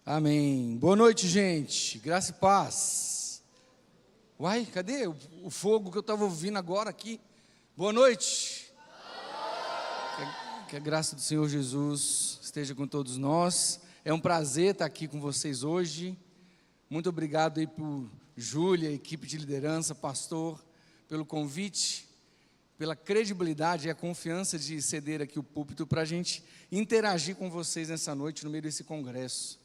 Amém. Boa noite, gente. Graça e paz. Uai, cadê o fogo que eu estava ouvindo agora aqui? Boa noite. Que a graça do Senhor Jesus esteja com todos nós. É um prazer estar aqui com vocês hoje. Muito obrigado aí por Júlia, equipe de liderança, pastor, pelo convite, pela credibilidade e a confiança de ceder aqui o púlpito para a gente interagir com vocês nessa noite no meio desse congresso.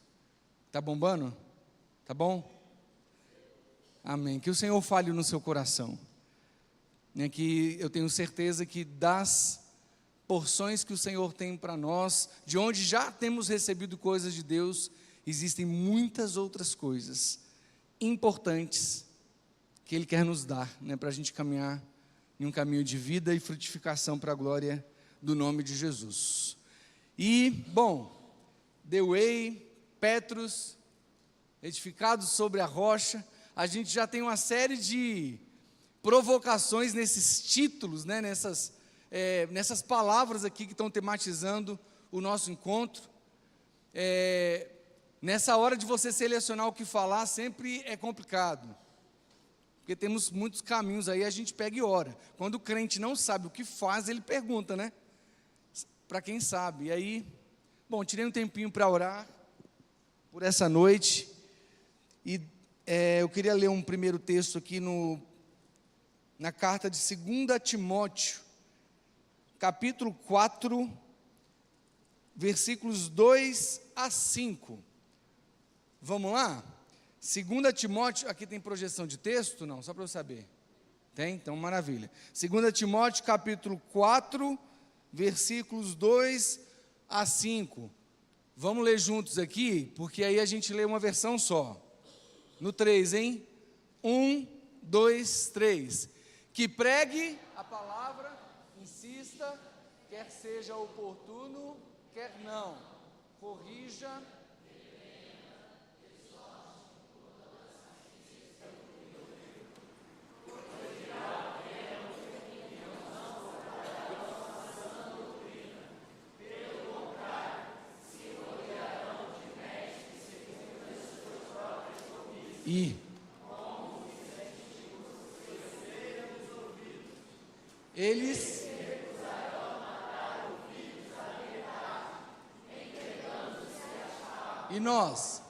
Tá bombando? Tá bom? Amém. Que o Senhor fale no seu coração. Que eu tenho certeza que das porções que o Senhor tem para nós, de onde já temos recebido coisas de Deus, existem muitas outras coisas importantes que Ele quer nos dar, para a gente caminhar em um caminho de vida e frutificação para a glória do nome de Jesus. E, bom, The Way, Petrus, edificados sobre a rocha, a gente já tem uma série de provocações nesses títulos, nessas palavras aqui que estão tematizando o nosso encontro. Nessa hora de você selecionar o que falar, sempre é complicado, porque temos muitos caminhos aí, a gente pega e ora. Quando o crente não sabe o que faz, ele pergunta, para quem sabe. E aí, bom, tirei um tempinho para orar por essa noite, e eu queria ler um primeiro texto aqui na carta de 2 Timóteo, capítulo 4, versículos 2 a 5. Vamos lá? 2 Timóteo, aqui tem projeção de texto? Não, só para eu saber. Tem? Então, maravilha. 2 Timóteo, capítulo 4, versículos 2 a 5. Vamos ler juntos aqui, porque aí a gente lê uma versão só. No 3, hein? 1, 2, 3. Que pregue a palavra, insista, quer seja oportuno, quer não. Corrija. E eles e nós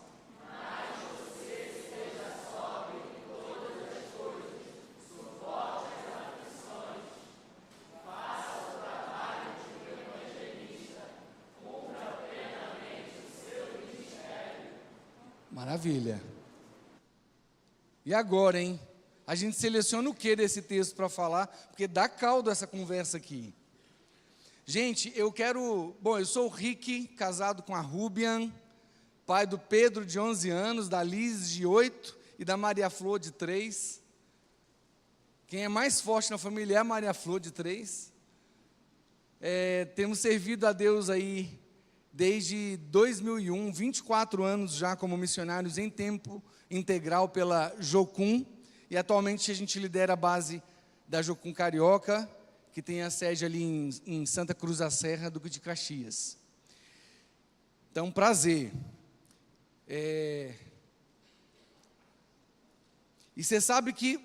maravilha. E agora, hein? A gente seleciona o que desse texto para falar, porque dá caldo essa conversa aqui. Gente, eu sou o Rick, casado com a Rubian, pai do Pedro, de 11 anos, da Liz, de 8, e da Maria Flor, de 3. Quem é mais forte na família é a Maria Flor, de 3. Temos servido a Deus aí desde 2001, 24 anos já como missionários em tempo integral pela Jocum, e atualmente a gente lidera a base da Jocum Carioca, que tem a sede ali em Santa Cruz da Serra, Duque de Caxias. Então, prazer. E você sabe que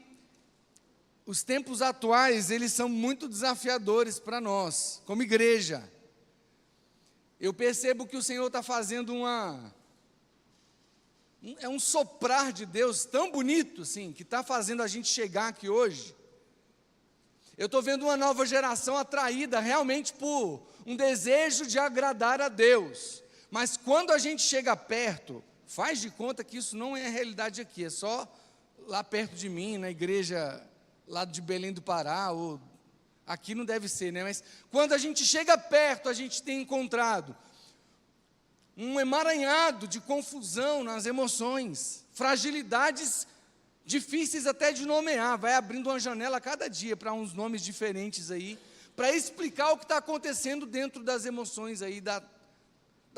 os tempos atuais, eles são muito desafiadores para nós, como igreja. Eu percebo que o Senhor está fazendo um soprar de Deus tão bonito, assim, que está fazendo a gente chegar aqui hoje. Eu estou vendo uma nova geração atraída realmente por um desejo de agradar a Deus. Mas quando a gente chega perto, faz de conta que isso não é a realidade aqui, é só lá perto de mim, na igreja lá de Belém do Pará, ou aqui não deve ser, mas quando a gente chega perto, a gente tem encontrado um emaranhado de confusão nas emoções, fragilidades difíceis até de nomear, vai abrindo uma janela a cada dia para uns nomes diferentes aí, para explicar o que está acontecendo dentro das emoções aí, da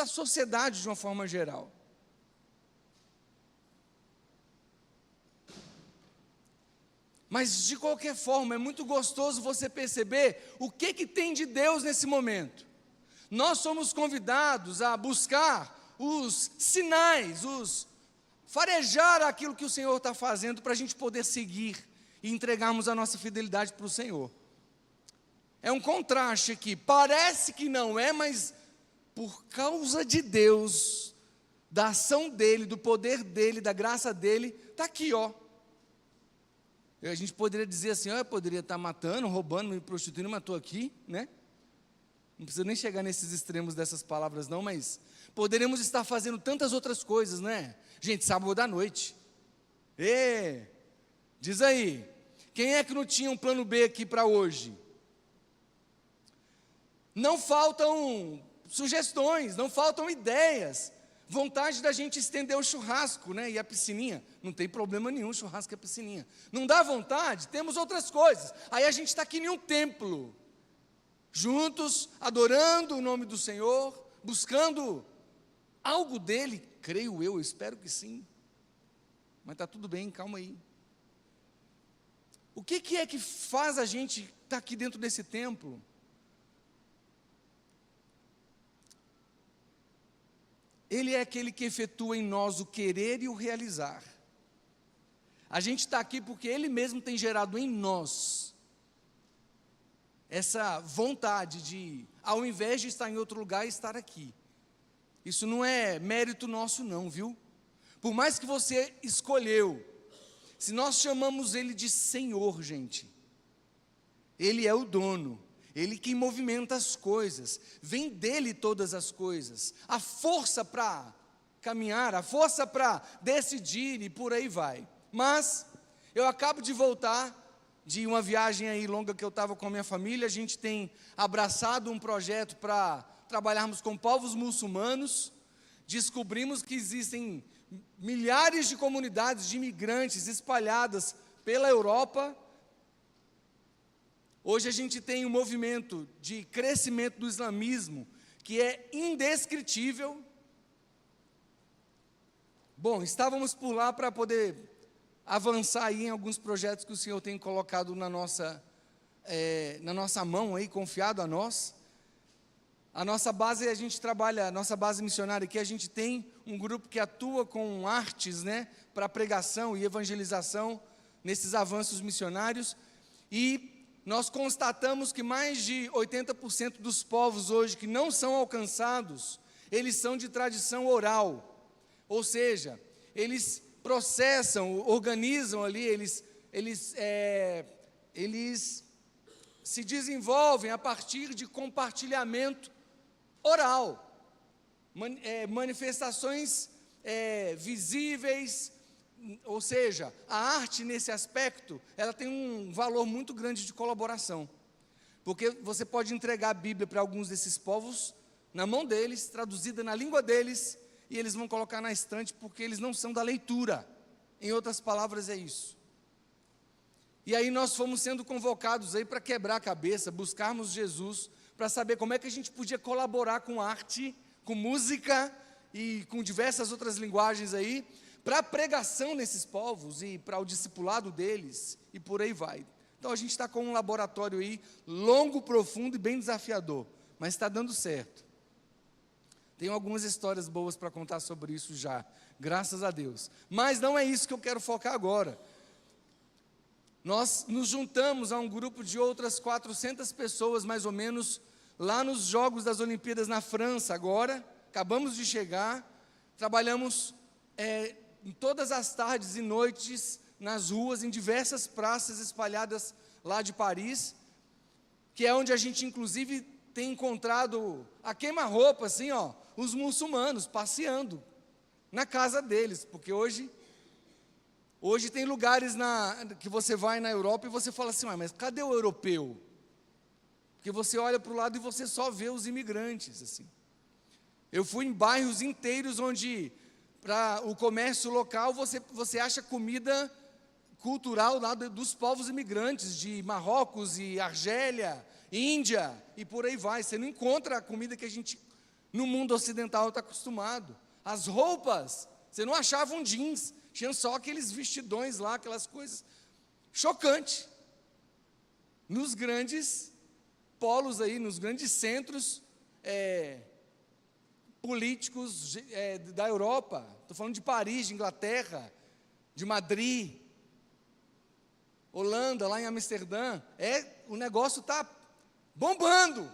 sociedade de uma forma geral. Mas de qualquer forma, é muito gostoso você perceber o que tem de Deus nesse momento. Nós somos convidados a buscar os sinais, farejar aquilo que o Senhor está fazendo para a gente poder seguir e entregarmos a nossa fidelidade para o Senhor. É um contraste aqui, parece que não é, mas por causa de Deus, da ação dEle, do poder dEle, da graça dEle, está aqui, ó. A gente poderia dizer assim, eu poderia estar matando, roubando, me prostituindo, mas estou aqui, né? Não precisa nem chegar nesses extremos dessas palavras não, mas poderíamos estar fazendo tantas outras coisas, né? Gente, sábado à noite. Diz aí, quem é que não tinha um plano B aqui para hoje? Não faltam sugestões, não faltam ideias. Vontade da gente estender o churrasco, né? E a piscininha. Não tem problema nenhum, churrasco e a piscininha. Não dá vontade? Temos outras coisas. Aí a gente está aqui em um templo, juntos, adorando o nome do Senhor, buscando algo dele, creio eu espero que sim. Mas está tudo bem, calma aí. O que é que faz a gente estar aqui dentro desse templo? Ele é aquele que efetua em nós o querer e o realizar. A gente está aqui porque Ele mesmo tem gerado em nós essa vontade de, ao invés de estar em outro lugar, estar aqui. Isso não é mérito nosso não, viu? Por mais que você escolheu, se nós chamamos Ele de Senhor, gente, Ele é o dono. Ele que movimenta as coisas, vem dele todas as coisas, a força para caminhar, a força para decidir e por aí vai. Mas eu acabo de voltar de uma viagem aí longa que eu estava com a minha família, a gente tem abraçado um projeto para trabalharmos com povos muçulmanos, descobrimos que existem milhares de comunidades de imigrantes espalhadas pela Europa. Hoje a gente tem um movimento de crescimento do islamismo que é indescritível. Bom, estávamos por lá para poder avançar aí em alguns projetos que o Senhor tem colocado na nossa mão aí, confiado a nós. A nossa base, a gente trabalha, a nossa base missionária aqui, a gente tem um grupo que atua com artes, né, para pregação e evangelização nesses avanços missionários, e nós constatamos que mais de 80% dos povos hoje que não são alcançados, eles são de tradição oral, ou seja, eles processam, organizam ali, eles se desenvolvem a partir de compartilhamento oral, manifestações visíveis. Ou seja, a arte nesse aspecto, ela tem um valor muito grande de colaboração, porque você pode entregar a Bíblia para alguns desses povos, na mão deles, traduzida na língua deles, e eles vão colocar na estante, porque eles não são da leitura, em outras palavras é isso. E aí nós fomos sendo convocados aí para quebrar a cabeça, buscarmos Jesus, para saber como é que a gente podia colaborar com arte, com música, e com diversas outras linguagens aí, para a pregação nesses povos e para o discipulado deles, e por aí vai. Então a gente está com um laboratório aí, longo, profundo e bem desafiador, mas está dando certo. Tenho algumas histórias boas para contar sobre isso já, graças a Deus. Mas não é isso que eu quero focar agora. Nós nos juntamos a um grupo de outras 400 pessoas, mais ou menos, lá nos Jogos das Olimpíadas na França agora, acabamos de chegar, trabalhamos em todas as tardes e noites, nas ruas, em diversas praças espalhadas lá de Paris, que é onde a gente inclusive tem encontrado a queima-roupa, assim, ó, os muçulmanos passeando na casa deles, porque hoje tem lugares que você vai na Europa e você fala assim, mas cadê o europeu? Porque você olha para o lado e você só vê os imigrantes, assim. Eu fui em bairros inteiros onde, para o comércio local, você acha comida cultural lá dos povos imigrantes, de Marrocos e Argélia, Índia, e por aí vai. Você não encontra a comida que a gente, no mundo ocidental, está acostumado. As roupas, você não achava um jeans, tinha só aqueles vestidões lá, aquelas coisas. Chocante. Nos grandes polos aí, nos grandes centros, políticos da Europa. Estou falando de Paris, de Inglaterra, de Madrid, Holanda, lá em Amsterdã. O negócio está bombando.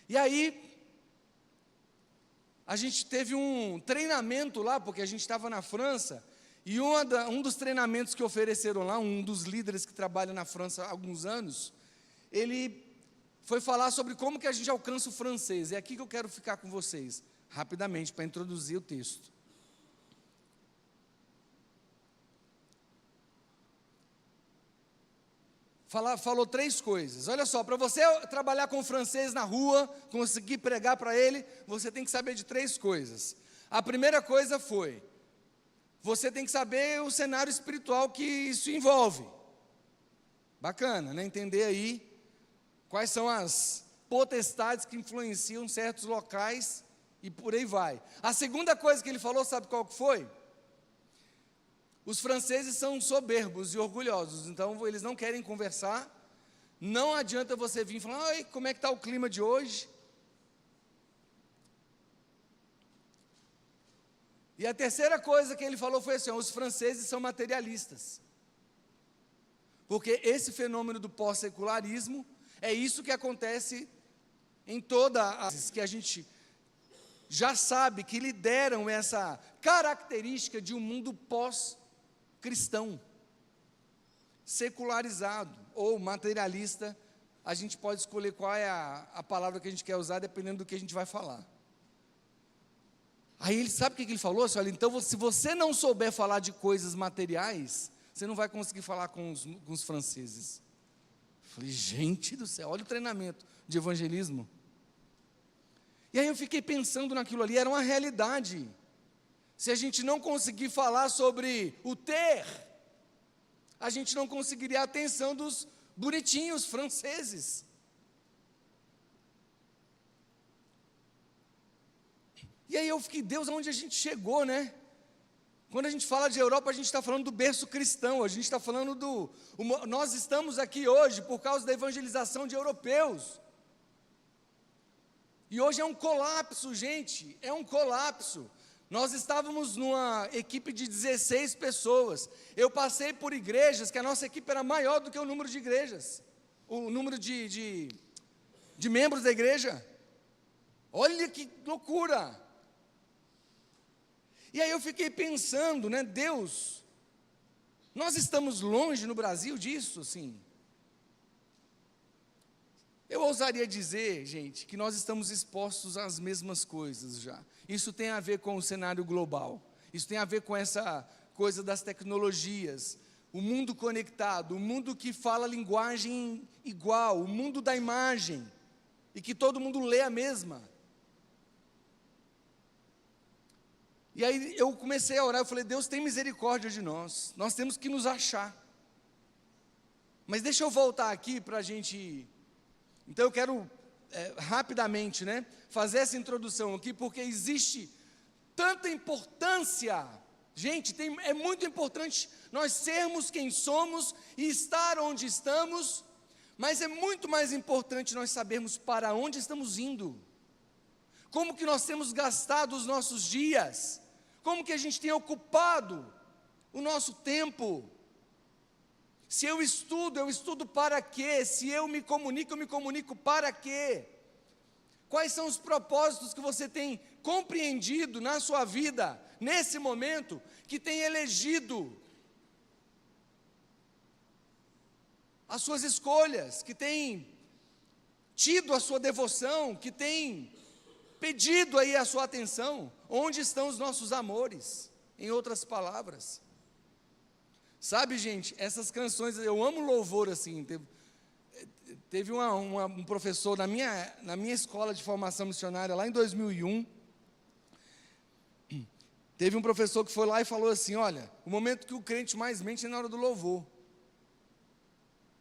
E aí, a gente teve um treinamento lá, porque a gente estava na França, e um dos treinamentos que ofereceram lá, um dos líderes que trabalha na França há alguns anos, ele foi falar sobre como que a gente alcança o francês. É aqui que eu quero ficar com vocês, rapidamente, para introduzir o texto. Falou 3 coisas. Olha só, para você trabalhar com o francês na rua, conseguir pregar para ele, você tem que saber de 3 coisas. A primeira coisa foi, você tem que saber o cenário espiritual que isso envolve. Bacana, né? Entender aí quais são as potestades que influenciam certos locais e por aí vai. A segunda coisa que ele falou, sabe qual que foi? Os franceses são soberbos e orgulhosos, então eles não querem conversar. Não adianta você vir e falar, oi, como é que está o clima de hoje? E a terceira coisa que ele falou foi assim, os franceses são materialistas. Porque esse fenômeno do pós-secularismo, é isso que acontece em que a gente já sabe que lideram essa característica de um mundo pós-cristão, secularizado ou materialista. A gente pode escolher qual é a palavra que a gente quer usar, dependendo do que a gente vai falar. Aí ele sabe o que ele falou? Olha, então, se você não souber falar de coisas materiais, você não vai conseguir falar com os franceses. Eu falei, gente do céu, olha o treinamento de evangelismo. E aí eu fiquei pensando naquilo ali, era uma realidade. Se a gente não conseguir falar sobre o ter, a gente não conseguiria a atenção dos bonitinhos franceses. E aí eu fiquei, Deus, aonde a gente chegou, né? Quando a gente fala de Europa, a gente está falando do berço cristão, a gente está falando nós estamos aqui hoje por causa da evangelização de europeus. E hoje é um colapso, gente, é um colapso. Nós estávamos numa equipe de 16 pessoas. Eu passei por igrejas que a nossa equipe era maior do que o número de igrejas, o número de membros da igreja. Olha que loucura! E aí eu fiquei pensando, né, Deus, nós estamos longe no Brasil disso, sim. Eu ousaria dizer, gente, que nós estamos expostos às mesmas coisas já. Isso tem a ver com o cenário global. Isso tem a ver com essa coisa das tecnologias, o mundo conectado, o mundo que fala linguagem igual, o mundo da imagem, e que todo mundo lê a mesma. E aí eu comecei a orar, eu falei, Deus, tem misericórdia de nós temos que nos achar. Mas deixa eu voltar aqui para a gente... Então eu quero rapidamente, né, fazer essa introdução aqui, porque existe tanta importância, gente, é muito importante nós sermos quem somos e estar onde estamos, mas é muito mais importante nós sabermos para onde estamos indo, como que nós temos gastado os nossos dias, como que a gente tem ocupado o nosso tempo. Se eu estudo para quê? Se eu me comunico para quê? Quais são os propósitos que você tem compreendido na sua vida, nesse momento, que tem elegido as suas escolhas, que tem tido a sua devoção, que tem pedido aí a sua atenção? Onde estão os nossos amores? Em outras palavras. Sabe, gente, essas canções, eu amo louvor assim. Teve um professor na minha escola de formação missionária, lá em 2001, teve um professor que foi lá e falou assim, olha, o momento que o crente mais mente é na hora do louvor.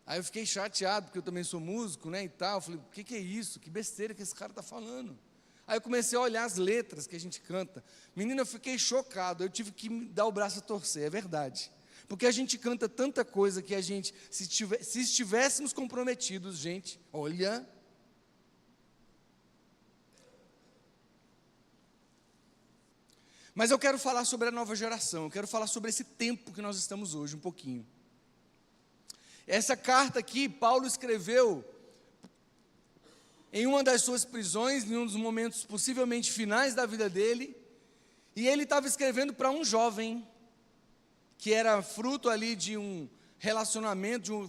Aí eu fiquei chateado, porque eu também sou músico, né, e tal. Eu falei, o que é isso? Que besteira que esse cara está falando. Aí eu comecei a olhar as letras que a gente canta. Menina, eu fiquei chocado, eu tive que me dar o braço a torcer, é verdade. Porque a gente canta tanta coisa que a gente, se estivéssemos comprometidos, gente, olha, Mas eu quero falar sobre a nova geração, eu quero falar sobre esse tempo que nós estamos hoje, um pouquinho. Essa carta aqui, Paulo escreveu em uma das suas prisões, em um dos momentos possivelmente finais da vida dele, e ele estava escrevendo para um jovem, que era fruto ali de um relacionamento,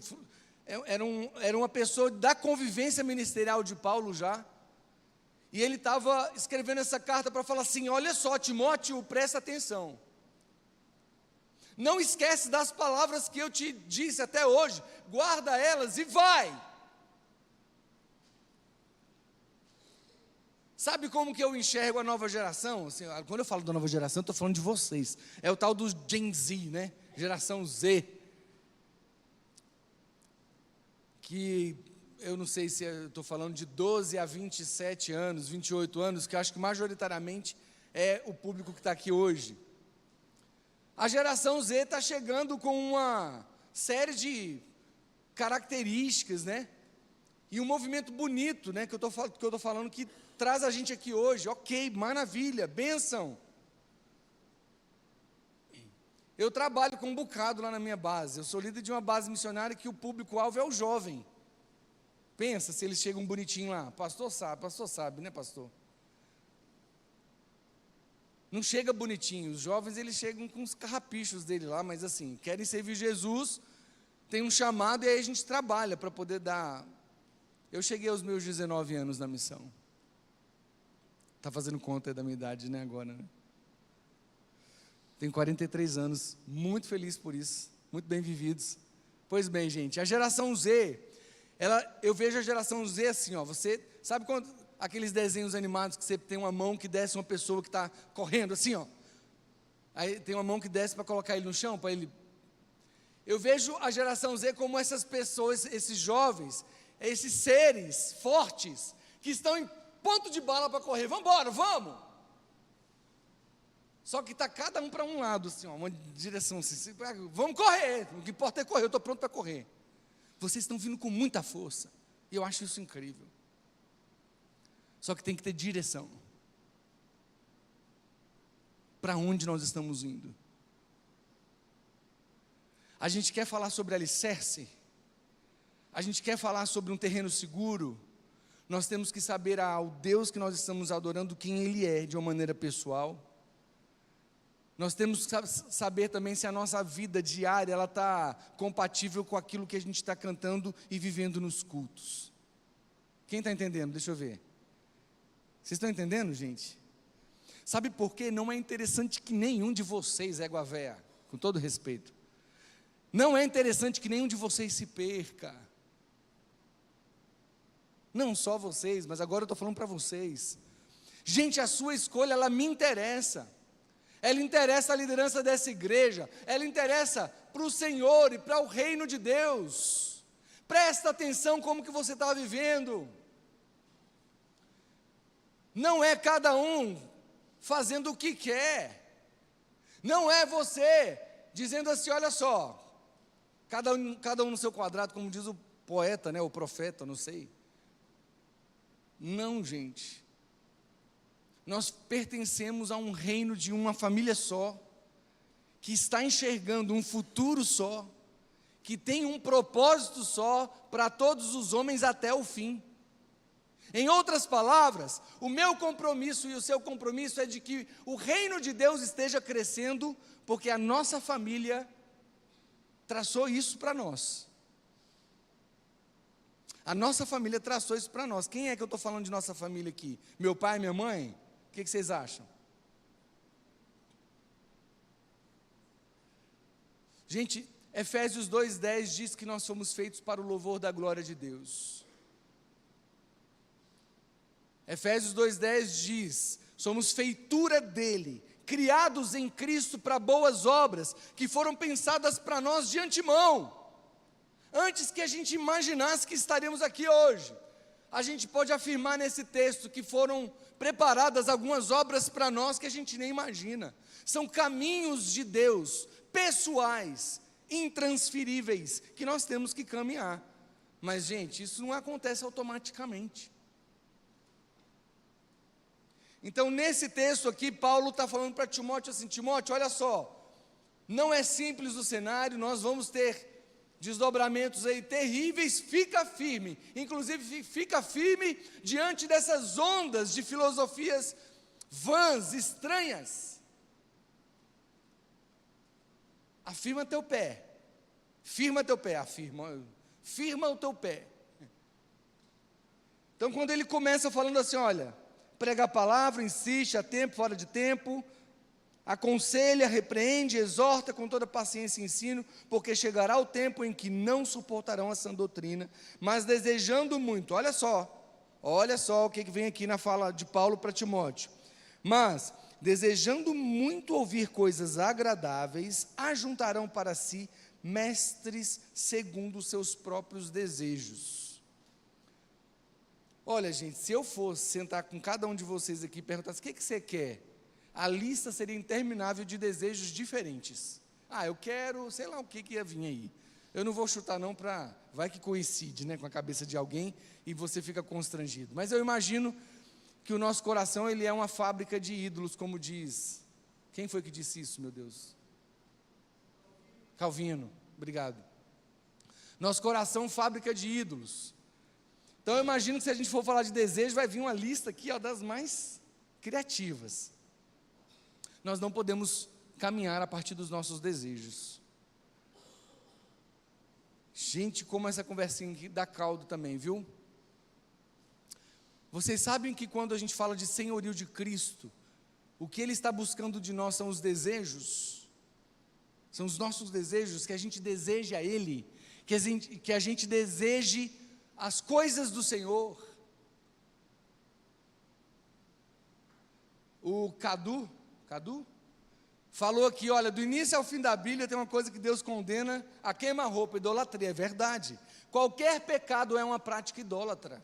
era uma pessoa da convivência ministerial de Paulo já, e ele estava escrevendo essa carta para falar assim: olha só, Timóteo, presta atenção, não esquece das palavras que eu te disse até hoje, guarda elas e vai. Sabe como que eu enxergo a nova geração? Assim, quando eu falo da nova geração, eu estou falando de vocês. É o tal do Gen Z, né? Geração Z. Que eu não sei se eu estou falando de 12 a 27 anos, 28 anos, que eu acho que majoritariamente é o público que está aqui hoje. A geração Z está chegando com uma série de características, né? E um movimento bonito, né? Que eu estou falando que traz a gente aqui hoje. Ok, maravilha, bênção. Eu trabalho com um bocado lá na minha base. Eu sou líder de uma base missionária que o público-alvo é o jovem. Pensa se eles chegam bonitinho lá. Pastor sabe, né, pastor? Não chega bonitinho. Os jovens, eles chegam com os carrapichos dele lá, mas assim, querem servir Jesus, tem um chamado e aí a gente trabalha para poder dar. Eu cheguei aos meus 19 anos na missão. Está fazendo conta da minha idade, né, agora, né? Tenho 43 anos, muito feliz por isso, muito bem vividos. Pois bem, gente, a geração Z, eu vejo a geração Z assim, ó, você sabe quando aqueles desenhos animados que você tem uma mão que desce uma pessoa que está correndo, assim, ó. Aí tem uma mão que desce para colocar ele no chão, para ele. Eu vejo a geração Z como essas pessoas, esses jovens, esses seres fortes, que estão em ponto de bala para correr, vamos embora, vamos! Só que está cada um para um lado, assim, ó, uma direção, assim, vamos correr, o que importa é correr, eu estou pronto para correr. Vocês estão vindo com muita força, e eu acho isso incrível. Só que tem que ter direção. Para onde nós estamos indo? A gente quer falar sobre alicerce? A gente quer falar sobre um terreno seguro? Nós temos que saber ao Deus que nós estamos adorando, quem Ele é, de uma maneira pessoal. Nós temos que saber também se a nossa vida diária ela está compatível com aquilo que a gente está cantando e vivendo nos cultos. Quem está entendendo? Deixa eu ver. Vocês estão entendendo, gente? Sabe por quê? Não é interessante que nenhum de vocês, égua véia, com todo respeito, não é interessante que nenhum de vocês se perca. Não só vocês, mas agora eu estou falando para vocês. Gente, a sua escolha, ela me interessa. Ela interessa a liderança dessa igreja. Ela interessa para o Senhor e para o reino de Deus. Presta atenção como que você está vivendo. Não é cada um fazendo o que quer. Não é você dizendo assim, olha só, cada um no seu quadrado, como diz o poeta, né, o profeta, não sei. Não, gente. Nós pertencemos a um reino de uma família só, que está enxergando um futuro só, que tem um propósito só para todos os homens até o fim. Em outras palavras, o meu compromisso e o seu compromisso é de que o reino de Deus esteja crescendo, porque a nossa família traçou isso para nós. A nossa família traçou isso para nós. Quem é que eu estou falando de nossa família aqui? Meu pai e minha mãe? O que vocês acham? Gente, Efésios 2:10 diz que nós somos feitos para o louvor da glória de Deus. Efésios 2:10 diz, somos feitura dele, criados em Cristo para boas obras, que foram pensadas para nós de antemão, antes que a gente imaginasse que estaríamos aqui hoje. A gente pode afirmar nesse texto que foram preparadas algumas obras para nós que a gente nem imagina. São caminhos de Deus, pessoais, intransferíveis, que nós temos que caminhar. Mas, gente, isso não acontece automaticamente. Então, nesse texto aqui, Paulo está falando para Timóteo assim: Timóteo, olha só, não é simples o cenário, nós vamos ter desdobramentos aí terríveis, fica firme, inclusive fica firme diante dessas ondas de filosofias vãs, estranhas. Afirma teu pé, firma teu pé, firma o teu pé. Então, quando ele começa falando assim, olha, prega a palavra, insiste a tempo, fora de tempo, aconselha, repreende, exorta com toda paciência e ensino, porque chegará o tempo em que não suportarão a sã doutrina, mas desejando muito, olha só o que vem aqui na fala de Paulo para Timóteo, mas desejando muito ouvir coisas agradáveis, ajuntarão para si mestres segundo os seus próprios desejos. Olha, gente, se eu fosse sentar com cada um de vocês aqui e perguntasse, o que você quer? A lista seria interminável de desejos diferentes. Eu quero, sei lá o que ia vir aí. Eu não vou chutar não vai que coincide, né, com a cabeça de alguém e você fica constrangido. Mas eu imagino que o nosso coração, ele é uma fábrica de ídolos, como diz. Quem foi que disse isso, meu Deus? Calvino, obrigado. Nosso coração, fábrica de ídolos. Então eu imagino que se a gente for falar de desejo, vai vir uma lista aqui, das mais criativas. Nós não podemos caminhar a partir dos nossos desejos. Gente, como essa conversinha aqui dá caldo também, viu? Vocês sabem que quando a gente fala de senhorio de Cristo, o que Ele está buscando de nós são os desejos, são os nossos desejos, que a gente deseje a Ele, que a gente deseje as coisas do Senhor. O Cadu falou aqui, olha, do início ao fim da Bíblia tem uma coisa que Deus condena, a queima-roupa, idolatria. É verdade. Qualquer pecado é uma prática idólatra.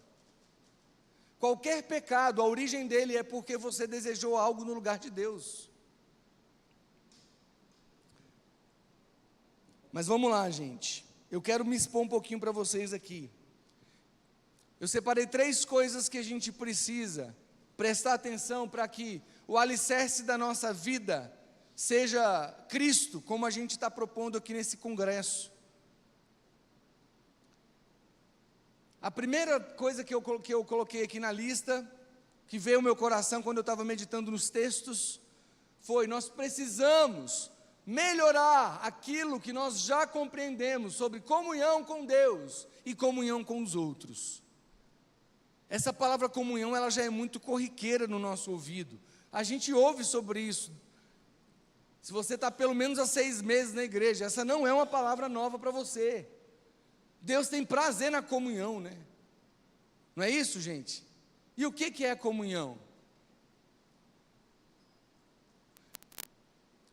Qualquer pecado, a origem dele é porque você desejou algo no lugar de Deus. Mas vamos lá, gente. Eu quero me expor um pouquinho para vocês aqui. Eu separei 3 coisas que a gente precisa prestar atenção para que o alicerce da nossa vida seja Cristo, como a gente está propondo aqui nesse congresso. A primeira coisa que eu coloquei aqui na lista, que veio ao meu coração quando eu estava meditando nos textos, foi: nós precisamos melhorar aquilo que nós já compreendemos sobre comunhão com Deus e comunhão com os outros. Essa palavra comunhão, ela já é muito corriqueira no nosso ouvido. A gente ouve sobre isso. Se você está pelo menos há 6 meses na igreja, essa não é uma palavra nova para você. Deus tem prazer na comunhão, né? Não é isso, gente? E o que é comunhão?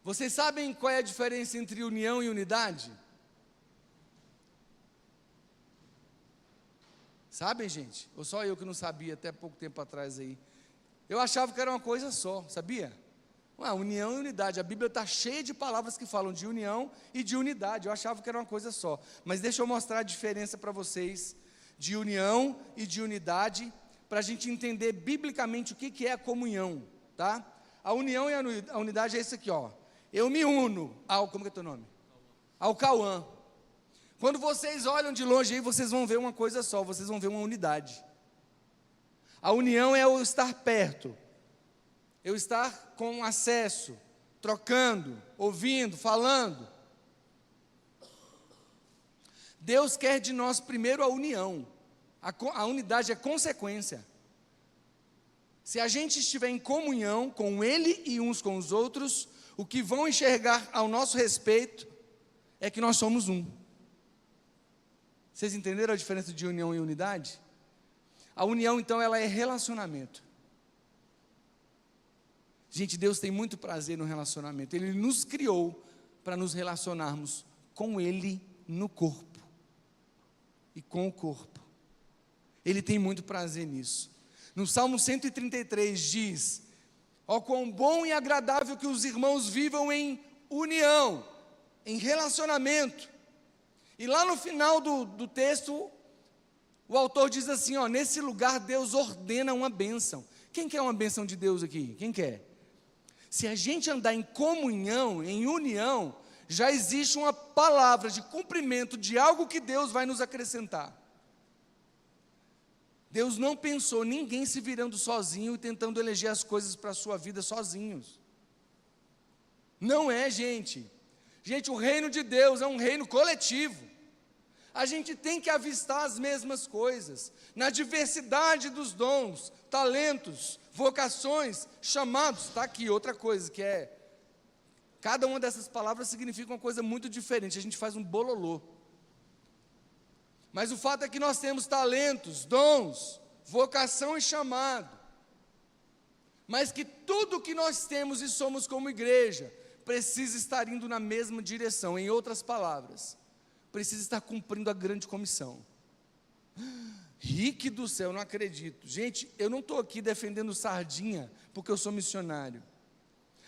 Vocês sabem qual é a diferença entre união e unidade? Sabem, gente? Ou só eu que não sabia até pouco tempo atrás aí? Eu achava que era uma coisa só, sabia? União e unidade. A Bíblia está cheia de palavras que falam de união e de unidade. Eu achava que era uma coisa só. Mas deixa eu mostrar a diferença para vocês de união e de unidade, para a gente entender biblicamente o que é a comunhão, tá? A união e a unidade é isso aqui, ó. Eu me uno ao, como que é teu nome? Ao Cauã. Quando vocês olham de longe aí, vocês vão ver uma coisa só, vocês vão ver uma unidade. A união é eu estar perto, eu estar com acesso, trocando, ouvindo, falando. Deus quer de nós primeiro a união, a unidade é consequência. Se a gente estiver em comunhão com Ele e uns com os outros, o que vão enxergar ao nosso respeito é que nós somos um. Vocês entenderam a diferença de união e unidade? A união, então, ela é relacionamento. Gente, Deus tem muito prazer no relacionamento. Ele nos criou para nos relacionarmos com Ele no corpo e com o corpo. Ele tem muito prazer nisso. No Salmo 133 diz: ó, quão bom e agradável que os irmãos vivam em união, em relacionamento. E lá no final do texto, o autor diz assim, ó, nesse lugar Deus ordena uma bênção. Quem quer uma bênção de Deus aqui? Quem quer? Se a gente andar em comunhão, em união, já existe uma palavra de cumprimento de algo que Deus vai nos acrescentar. Deus não pensou ninguém se virando sozinho e tentando eleger as coisas para a sua vida sozinhos. Não é, gente. Gente, o reino de Deus é um reino coletivo. A gente tem que avistar as mesmas coisas, na diversidade dos dons, talentos, vocações, chamados. Está aqui outra coisa, que é, cada uma dessas palavras significa uma coisa muito diferente, a gente faz um bololô. Mas o fato é que nós temos talentos, dons, vocação e chamado, mas que tudo que nós temos e somos como igreja, precisa estar indo na mesma direção. Em outras palavras, precisa estar cumprindo a grande comissão. Rique do céu, não acredito. Gente, eu não estou aqui defendendo sardinha, porque eu sou missionário.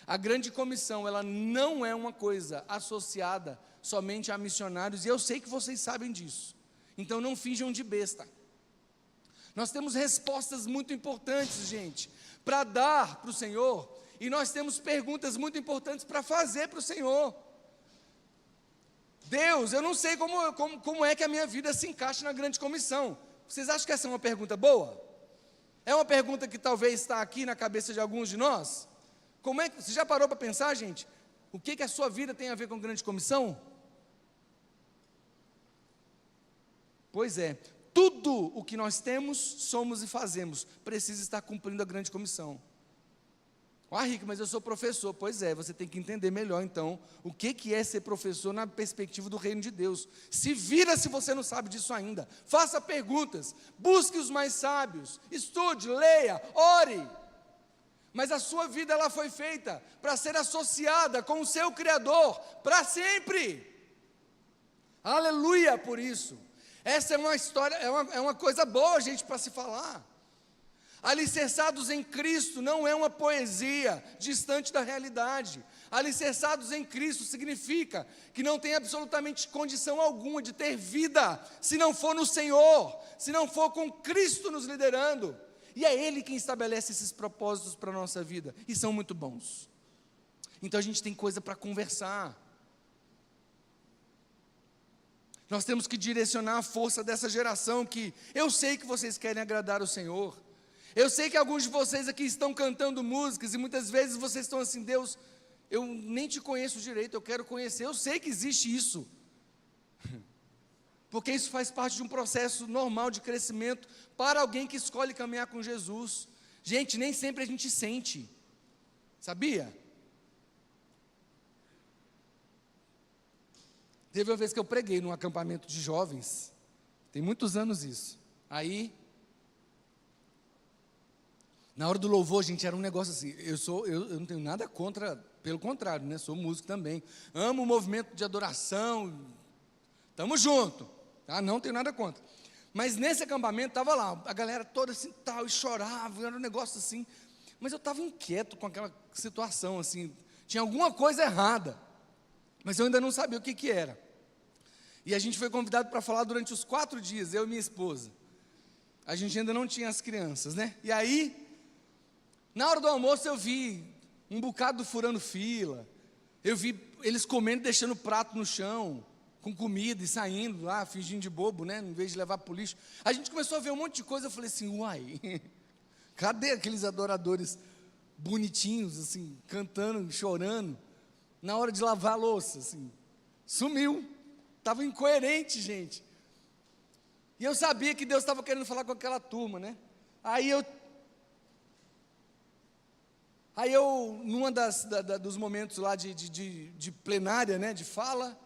A grande comissão, ela não é uma coisa associada somente a missionários, e eu sei que vocês sabem disso. Então não finjam de besta. Nós temos respostas muito importantes, gente, para dar para o Senhor, e nós temos perguntas muito importantes para fazer para o Senhor. Deus, eu não sei como é que a minha vida se encaixa na grande comissão. Vocês acham que essa é uma pergunta boa? É uma pergunta que talvez está aqui na cabeça de alguns de nós? Como é que, você já parou para pensar, gente? O que a sua vida tem a ver com a grande comissão? Pois é, tudo o que nós temos, somos e fazemos, precisa estar cumprindo a grande comissão. Ah, Rick, mas eu sou professor. Pois é, você tem que entender melhor então o que é ser professor na perspectiva do reino de Deus. Se vira se você não sabe disso ainda. Faça perguntas, busque os mais sábios, estude, leia, ore. Mas a sua vida ela foi feita para ser associada com o seu Criador para sempre. Aleluia por isso. Essa é uma história, é uma coisa boa, gente, para se falar. Alicerçados em Cristo não é uma poesia distante da realidade. Alicerçados em Cristo significa que não tem absolutamente condição alguma de ter vida se não for no Senhor, se não for com Cristo nos liderando. E é Ele quem estabelece esses propósitos para a nossa vida, e são muito bons. Então a gente tem coisa para conversar. Nós temos que direcionar a força dessa geração que eu sei que vocês querem agradar o Senhor. Eu sei que alguns de vocês aqui estão cantando músicas e muitas vezes vocês estão assim, Deus, eu nem te conheço direito, eu quero conhecer. Eu sei que existe isso, porque isso faz parte de um processo normal de crescimento para alguém que escolhe caminhar com Jesus. Gente, nem sempre a gente sente, sabia? Teve uma vez que eu preguei num acampamento de jovens, tem muitos anos isso, aí na hora do louvor, gente, era um negócio assim, eu não tenho nada contra, pelo contrário, né, sou músico também, amo o movimento de adoração, estamos juntos, tá? Não tenho nada contra, mas nesse acampamento, estava lá, a galera toda assim, tal, e chorava, era um negócio assim, mas eu estava inquieto com aquela situação, assim, tinha alguma coisa errada, mas eu ainda não sabia o que era, e a gente foi convidado para falar durante os 4 dias, eu e minha esposa, a gente ainda não tinha as crianças, né, e aí, na hora do almoço eu vi um bocado furando fila, eu vi eles comendo e deixando o prato no chão, com comida e saindo lá, fingindo de bobo, né, em vez de levar para o lixo. A gente começou a ver um monte de coisa, eu falei assim, uai, cadê aqueles adoradores bonitinhos, assim, cantando, chorando, na hora de lavar a louça, assim, sumiu, estava incoerente, gente. E eu sabia que Deus estava querendo falar com aquela turma, né, aí eu, numa dos momentos lá de plenária, né, de fala,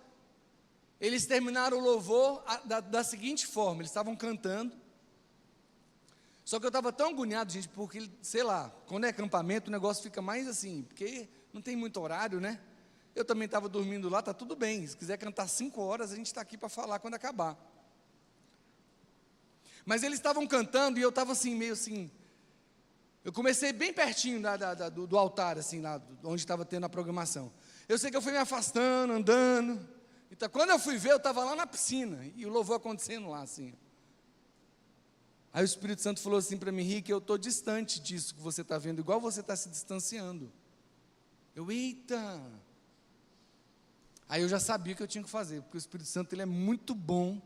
eles terminaram o louvor da seguinte forma, eles estavam cantando, só que eu estava tão agoniado, gente, porque, sei lá, quando é acampamento, o negócio fica mais assim, porque não tem muito horário, né, eu também estava dormindo lá, está tudo bem, se quiser cantar 5 horas, a gente está aqui para falar quando acabar, mas eles estavam cantando, e eu estava assim, meio assim, eu comecei bem pertinho do altar, assim, lá onde estava tendo a programação. Eu sei que eu fui me afastando, andando. Então, quando eu fui ver, eu estava lá na piscina, e o louvor acontecendo lá, assim. Aí o Espírito Santo falou assim para mim: Rick, eu estou distante disso que você está vendo, igual você está se distanciando. Eita! Aí eu já sabia o que eu tinha que fazer, porque o Espírito Santo ele é muito bom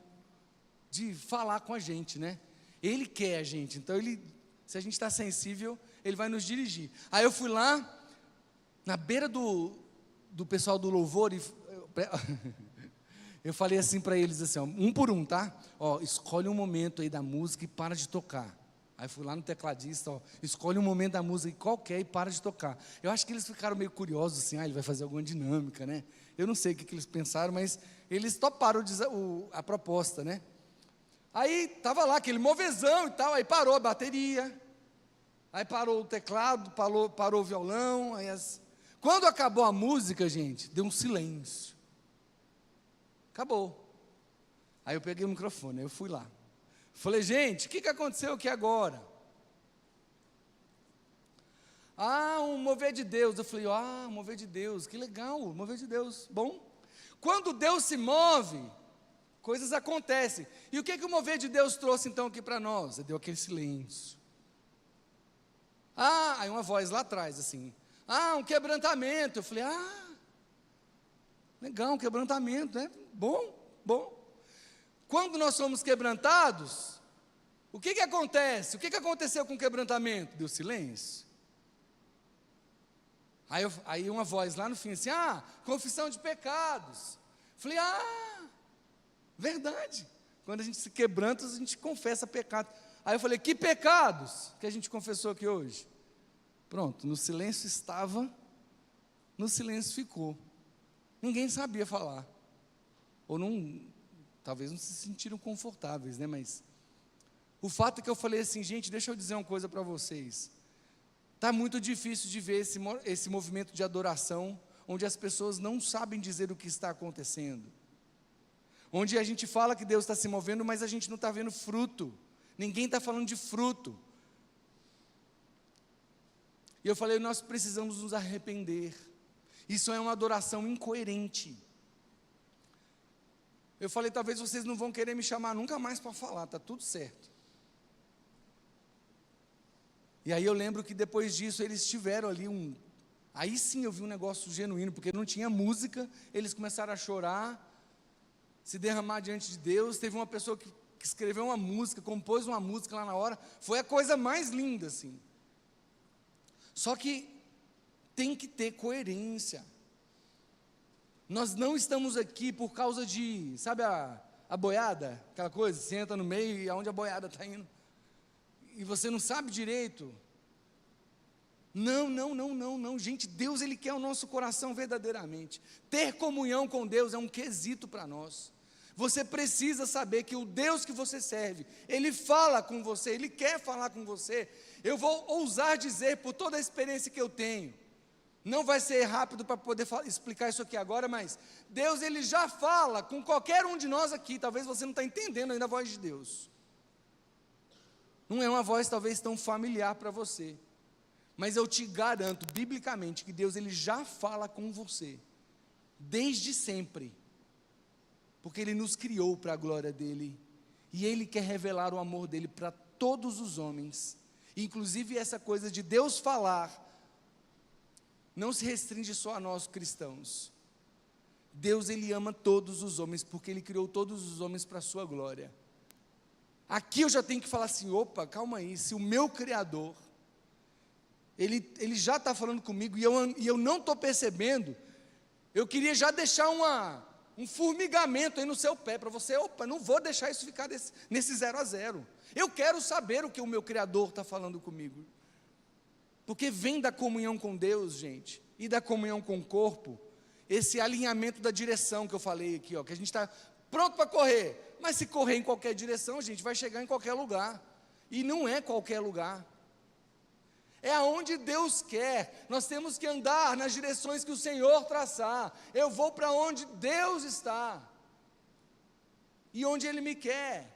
de falar com a gente, né? Ele quer a gente, então se a gente está sensível, ele vai nos dirigir. Aí eu fui lá, na beira do pessoal do louvor, e eu falei assim para eles, assim, ó, um por um, tá? Ó, escolhe um momento aí da música e para de tocar. Aí fui lá no tecladista, ó, escolhe um momento da música qualquer e para de tocar. Eu acho que eles ficaram meio curiosos, assim, ele vai fazer alguma dinâmica, né? Eu não sei o que eles pensaram, mas eles toparam a proposta, né? Aí estava lá aquele movezão e tal, aí parou a bateria, aí parou o teclado, parou o violão, quando acabou a música, gente, deu um silêncio. Acabou. Aí eu peguei o microfone, aí eu fui lá. Falei, gente, o que aconteceu aqui agora? Um mover de Deus. Eu falei, mover de Deus, que legal, mover de Deus, bom. Quando Deus se move, coisas acontecem. E o que o mover de Deus trouxe então aqui para nós? Deu aquele silêncio. Aí uma voz lá atrás, assim, um quebrantamento. Eu falei, legal, um quebrantamento, né? Bom. Quando nós somos quebrantados, o que acontece? O que aconteceu com o quebrantamento? Deu silêncio. Aí uma voz lá no fim, assim, confissão de pecados. Falei, verdade. Quando a gente se quebranta, a gente confessa pecado. Aí eu falei, que pecados que a gente confessou aqui hoje? Pronto, no silêncio estava, no silêncio ficou. Ninguém sabia falar. Ou talvez não se sentiram confortáveis, né? Mas o fato é que eu falei assim, gente, deixa eu dizer uma coisa para vocês. Está muito difícil de ver esse movimento de adoração, onde as pessoas não sabem dizer o que está acontecendo. Onde a gente fala que Deus está se movendo, mas a gente não está vendo fruto. Ninguém está falando de fruto. E eu falei, nós precisamos nos arrepender. Isso é uma adoração incoerente. Eu falei, talvez vocês não vão querer me chamar nunca mais para falar, está tudo certo. E aí eu lembro que depois disso eles tiveram ali aí sim eu vi um negócio genuíno, porque não tinha música, eles começaram a chorar, se derramar diante de Deus. Teve uma pessoa que escreveu uma música, compôs uma música lá na hora, foi a coisa mais linda, assim. Só que tem que ter coerência. Nós não estamos aqui por causa de, sabe a boiada, aquela coisa, você entra no meio e aonde a boiada está indo, e você não sabe direito. Não, gente, Deus ele quer o nosso coração verdadeiramente. Ter comunhão com Deus é um quesito para nós. Você precisa saber que o Deus que você serve, Ele fala com você, Ele quer falar com você. Eu vou ousar dizer, por toda a experiência que eu tenho, não vai ser rápido para poder explicar isso aqui agora, mas Deus ele já fala com qualquer um de nós aqui. Talvez você não está entendendo ainda a voz de Deus. Não é uma voz talvez tão familiar para você, mas eu te garanto, biblicamente, que Deus ele já fala com você, desde sempre, porque Ele nos criou para a glória dEle, e Ele quer revelar o amor dEle para todos os homens. Inclusive essa coisa de Deus falar, não se restringe só a nós cristãos. Deus ele ama todos os homens, porque Ele criou todos os homens para a sua glória. Aqui eu já tenho que falar assim, opa, calma aí, se o meu Criador, Ele já está falando comigo, e eu não estou percebendo, eu queria já deixar um formigamento aí no seu pé, para você, não vou deixar isso ficar nesse 0 a 0. Eu quero saber o que o meu Criador está falando comigo. Porque vem da comunhão com Deus, gente, e da comunhão com o corpo, esse alinhamento da direção que eu falei aqui, que a gente está pronto para correr, mas se correr em qualquer direção, a gente vai chegar em qualquer lugar, e não é qualquer lugar, é aonde Deus quer. Nós temos que andar nas direções que o Senhor traçar. Eu vou para onde Deus está, e onde Ele me quer,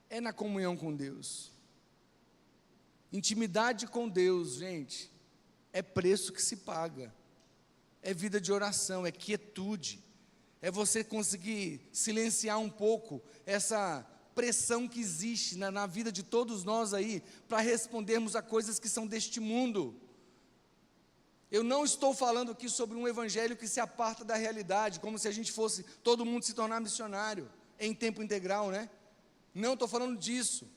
é na comunhão com Deus. Intimidade com Deus, gente, é preço que se paga, é vida de oração, é quietude, é você conseguir silenciar um pouco essa pressão que existe na vida de todos nós aí, para respondermos a coisas que são deste mundo. Eu não estou falando aqui sobre um evangelho que se aparta da realidade, como se a gente fosse, todo mundo se tornar missionário, em tempo integral, né? Não estou falando disso,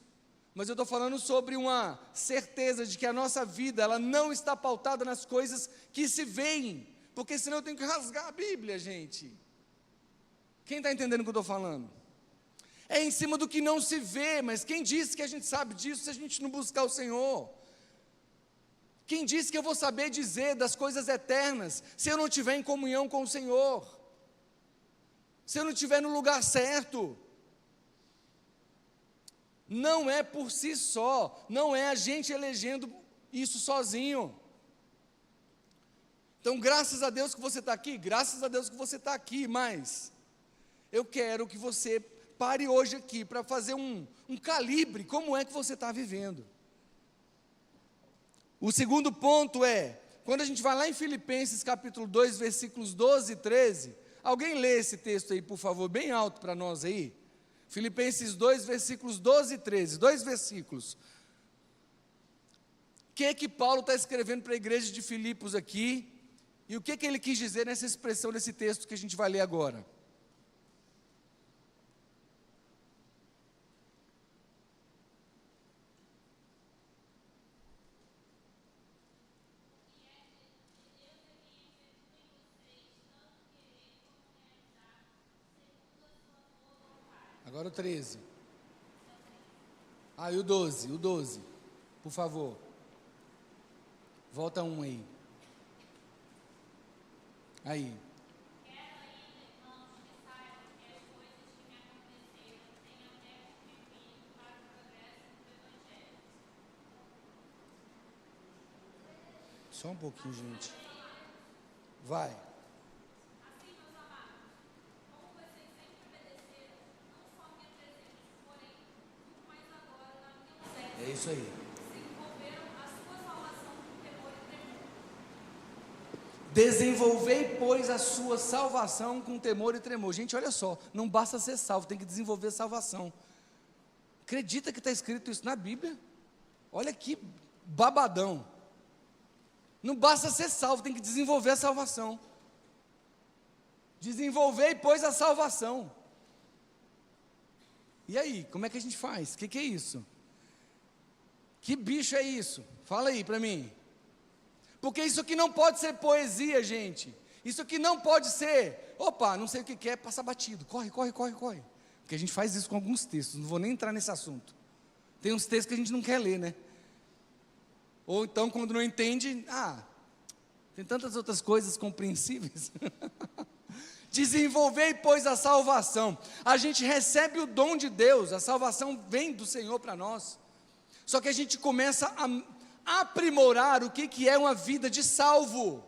mas eu estou falando sobre uma certeza de que a nossa vida, ela não está pautada nas coisas que se veem, porque senão eu tenho que rasgar a Bíblia, gente. Quem está entendendo o que eu estou falando? É em cima do que não se vê, mas quem disse que a gente sabe disso se a gente não buscar o Senhor? Quem disse que eu vou saber dizer das coisas eternas se eu não estiver em comunhão com o Senhor? Se eu não estiver no lugar certo? Não é por si só, não é a gente elegendo isso sozinho. Então, graças a Deus que você está aqui, graças a Deus que você está aqui, mas eu quero que você pare hoje aqui para fazer um calibre, como é que você está vivendo. O segundo ponto é, quando a gente vai lá em Filipenses capítulo 2, versículos 12 e 13, alguém lê esse texto aí, por favor, bem alto para nós aí. Filipenses 2, versículos 12 e 13, 2 versículos. O que Paulo está escrevendo para a igreja de Filipos aqui, e o que ele quis dizer nessa expressão desse texto que a gente vai ler agora? Agora o 13. E o 12, por favor. Volta um aí. Aí. Só um pouquinho, gente. Vai. É isso aí. Desenvolvei, pois, a sua salvação com temor e tremor. Gente, olha só, não basta ser salvo, tem que desenvolver a salvação. Acredita que está escrito isso na Bíblia? Olha que babadão. Não basta ser salvo, tem que desenvolver a salvação. Desenvolvei, pois, a salvação. E aí, como é que a gente faz? O que é isso? Que bicho é isso? Fala aí para mim. Porque isso aqui não pode ser poesia, gente. Isso aqui não pode ser, não sei o que é, passa batido. Corre. Porque a gente faz isso com alguns textos, não vou nem entrar nesse assunto. Tem uns textos que a gente não quer ler, né? Ou então, quando não entende, tem tantas outras coisas compreensíveis. Desenvolvei, pois, a salvação. A gente recebe o dom de Deus, a salvação vem do Senhor para nós. Só que a gente começa a aprimorar o que é uma vida de salvo.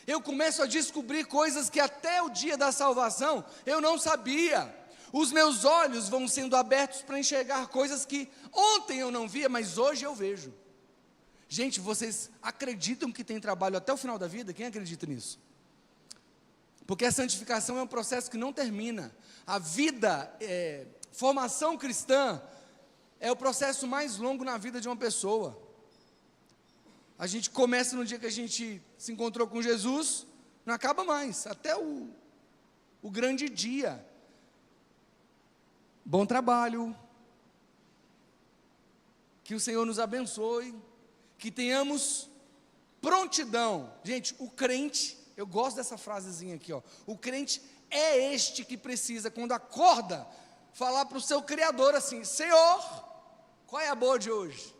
Eu começo a descobrir coisas que até o dia da salvação eu não sabia. Os meus olhos vão sendo abertos para enxergar coisas que ontem eu não via, mas hoje eu vejo. Gente, vocês acreditam que tem trabalho até o final da vida? Quem acredita nisso? Porque a santificação é um processo que não termina. A vida, formação cristã, é o processo mais longo na vida de uma pessoa. A gente começa no dia que a gente se encontrou com Jesus, não acaba mais, até o grande dia. Bom trabalho, que o Senhor nos abençoe, que tenhamos prontidão. Gente, o crente, eu gosto dessa frasezinha aqui, o crente é este que precisa, quando acorda, falar para o seu Criador assim: Senhor, qual é a boa de hoje?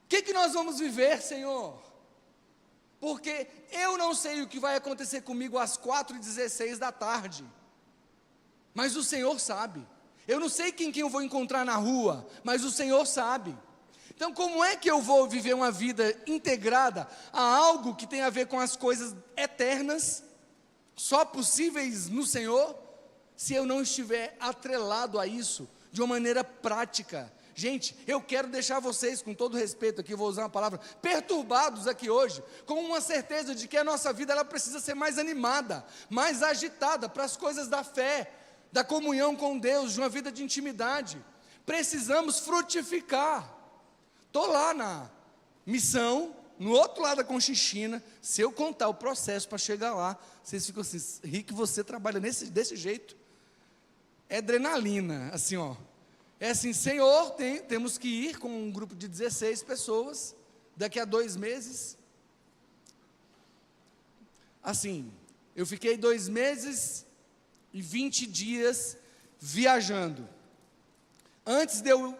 O que nós vamos viver, Senhor? Porque eu não sei o que vai acontecer comigo às 4h16 da tarde, mas o Senhor sabe. Eu não sei quem eu vou encontrar na rua, mas o Senhor sabe. Então, como é que eu vou viver uma vida integrada a algo que tem a ver com as coisas eternas, só possíveis no Senhor, se eu não estiver atrelado a isso de uma maneira prática? Gente, eu quero deixar vocês, com todo respeito aqui, vou usar uma palavra, perturbados aqui hoje, com uma certeza de que a nossa vida ela precisa ser mais animada, mais agitada para as coisas da fé, da comunhão com Deus, de uma vida de intimidade. Precisamos frutificar. Estou lá na missão, no outro lado da Conchinchina. Se eu contar o processo para chegar lá, vocês ficam assim, Rick, você trabalha desse jeito. É adrenalina, assim, ó. É assim, Senhor, temos que ir com um grupo de 16 pessoas, daqui a 2 meses. Assim, eu fiquei 2 meses e 20 dias viajando. Antes de eu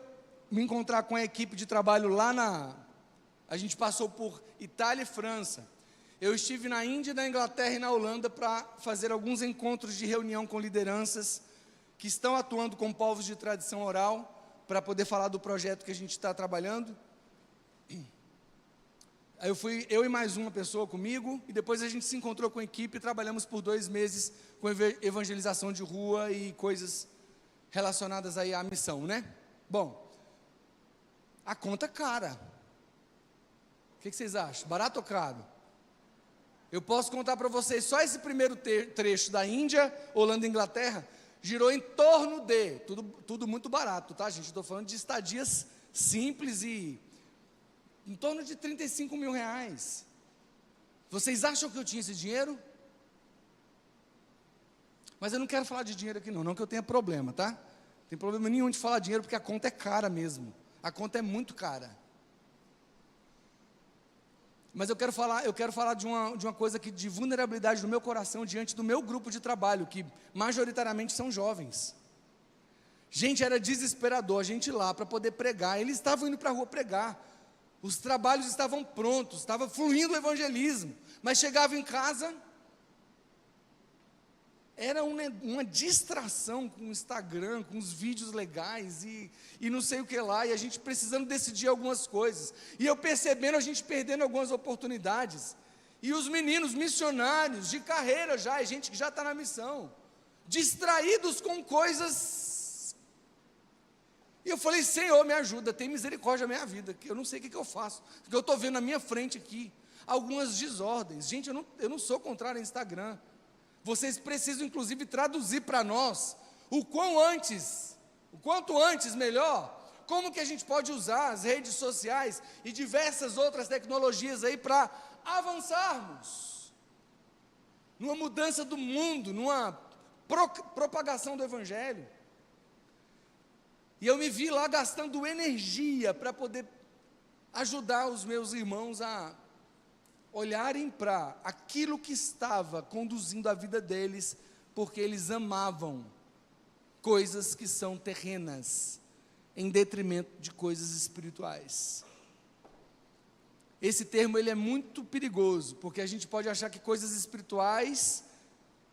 me encontrar com a equipe de trabalho a gente passou por Itália e França. Eu estive na Índia, na Inglaterra e na Holanda para fazer alguns encontros de reunião com lideranças que estão atuando com povos de tradição oral, para poder falar do projeto que a gente está trabalhando. Aí eu e mais uma pessoa comigo, e depois a gente se encontrou com a equipe e trabalhamos por 2 meses com evangelização de rua e coisas relacionadas aí à missão, né? Bom, a conta é cara. O que vocês acham? Barato ou caro? Eu posso contar para vocês, só esse primeiro trecho da Índia, Holanda e Inglaterra, girou em torno de, tudo muito barato, tá, gente? Estou falando de estadias simples e em torno de 35 mil reais. Vocês acham que eu tinha esse dinheiro? Mas eu não quero falar de dinheiro aqui não que eu tenha problema, tá? Não tem problema nenhum de falar dinheiro, porque a conta é cara mesmo. A conta é muito cara. Mas eu quero falar de uma coisa aqui, de vulnerabilidade do meu coração diante do meu grupo de trabalho, que majoritariamente são jovens. Gente, era desesperador a gente ir lá para poder pregar. Eles estavam indo para a rua pregar. Os trabalhos estavam prontos, estava fluindo o evangelismo. Mas chegava em casa, era uma distração com o Instagram, com os vídeos legais e não sei o que lá, e a gente precisando decidir algumas coisas, e eu percebendo a gente perdendo algumas oportunidades, e os meninos missionários de carreira já, gente que já está na missão, distraídos com coisas, e eu falei, Senhor, me ajuda, tem misericórdia na minha vida, que eu não sei o que eu faço, porque eu estou vendo na minha frente aqui, algumas desordens. Gente, eu não sou contrário ao Instagram. Vocês precisam, inclusive, traduzir para nós o quanto antes melhor, como que a gente pode usar as redes sociais e diversas outras tecnologias aí para avançarmos numa mudança do mundo, numa propagação do Evangelho. E eu me vi lá gastando energia para poder ajudar os meus irmãos a olharem para aquilo que estava conduzindo a vida deles, porque eles amavam coisas que são terrenas, em detrimento de coisas espirituais. Esse termo ele é muito perigoso, porque a gente pode achar que coisas espirituais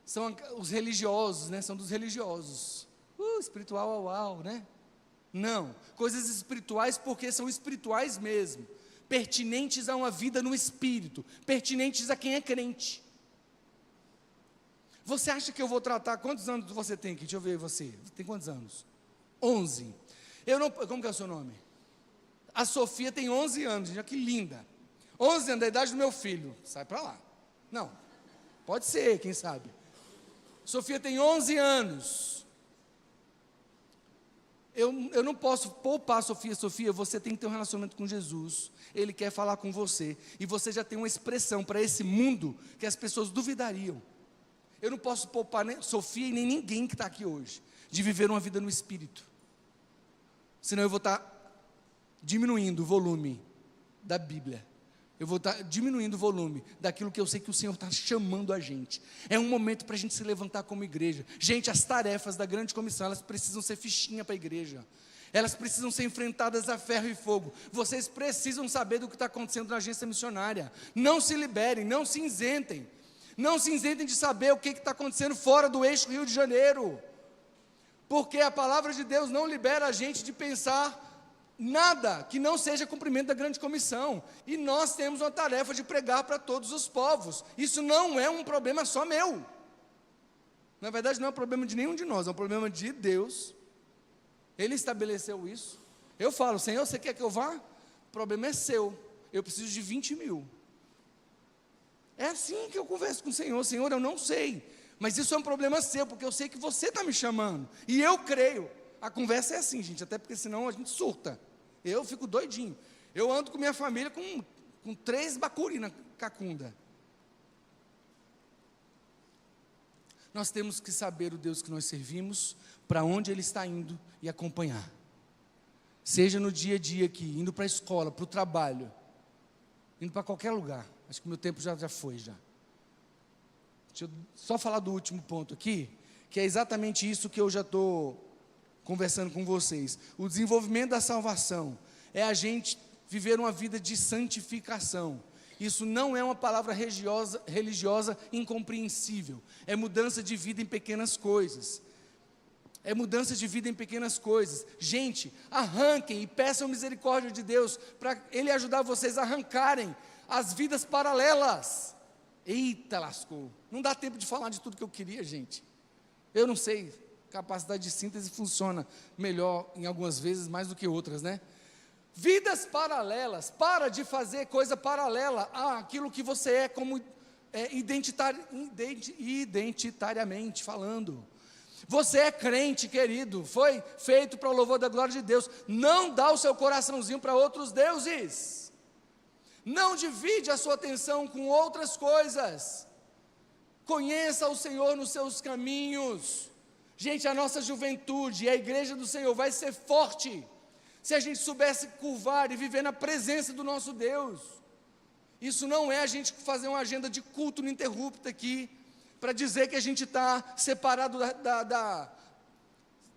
são os religiosos, né? São dos religiosos. Espiritual, uau, né? Não, coisas espirituais porque são espirituais mesmo, pertinentes a uma vida no Espírito, pertinentes a quem é crente. Você acha que eu vou tratar, quantos anos você tem aqui? Deixa eu ver você, tem quantos anos? 11. Como que é o seu nome? A Sofia tem 11 anos, gente, que linda. 11 anos, da idade do meu filho, sai para lá. Não, pode ser, quem sabe. Sofia tem 11 anos. Eu não posso poupar a Sofia. Sofia, você tem que ter um relacionamento com Jesus. Ele quer falar com você. E você já tem uma expressão para esse mundo que as pessoas duvidariam. Eu não posso poupar nem Sofia e nem ninguém que está aqui hoje de viver uma vida no Espírito. Senão eu vou estar diminuindo o volume da Bíblia. Eu vou estar diminuindo o volume daquilo que eu sei que o Senhor está chamando a gente. É um momento para a gente se levantar como igreja. Gente, as tarefas da grande comissão, elas precisam ser fichinha para a igreja. Elas precisam ser enfrentadas a ferro e fogo. Vocês precisam saber do que está acontecendo na agência missionária. Não se liberem, não se isentem. Não se isentem de saber o que está acontecendo fora do eixo Rio de Janeiro. Porque a palavra de Deus não libera a gente de pensar nada que não seja cumprimento da grande comissão, e nós temos uma tarefa de pregar para todos os povos. Isso não é um problema só meu, na verdade não é um problema de nenhum de nós, é um problema de Deus. Ele estabeleceu isso. Eu falo, Senhor, você quer que eu vá? O problema é seu, eu preciso de 20 mil. É assim que eu converso com o Senhor. Senhor, eu não sei Mas isso é um problema seu, porque eu sei que você está me chamando, e eu creio. A conversa é assim, gente, até porque senão a gente surta. Eu fico doidinho. Eu ando com minha família com 3 bacuri na cacunda. Nós temos que saber o Deus que nós servimos, para onde Ele está indo e acompanhar. Seja no dia a dia aqui, indo para a escola, para o trabalho, indo para qualquer lugar. Acho que o meu tempo já foi já. Deixa eu só falar do último ponto aqui, que é exatamente isso que eu já estou conversando com vocês. O desenvolvimento da salvação é a gente viver uma vida de santificação. Isso não é uma palavra religiosa incompreensível. É mudança de vida em pequenas coisas. É mudança de vida em pequenas coisas. Gente, arranquem e peçam misericórdia de Deus para Ele ajudar vocês a arrancarem as vidas paralelas. Eita, lascou. Não dá tempo de falar de tudo que eu queria, gente. Eu não sei, capacidade de síntese funciona melhor em algumas vezes, mais do que outras, né? Vidas paralelas, para de fazer coisa paralela àquilo que você é como identitariamente falando. Você é crente, querido, foi feito para o louvor da glória de Deus. Não dá o seu coraçãozinho para outros deuses. Não divide a sua atenção com outras coisas. Conheça o Senhor nos seus caminhos. Gente, a nossa juventude, a igreja do Senhor vai ser forte se a gente soubesse curvar e viver na presença do nosso Deus. Isso não é a gente fazer uma agenda de culto ininterrupta aqui, para dizer que a gente está separado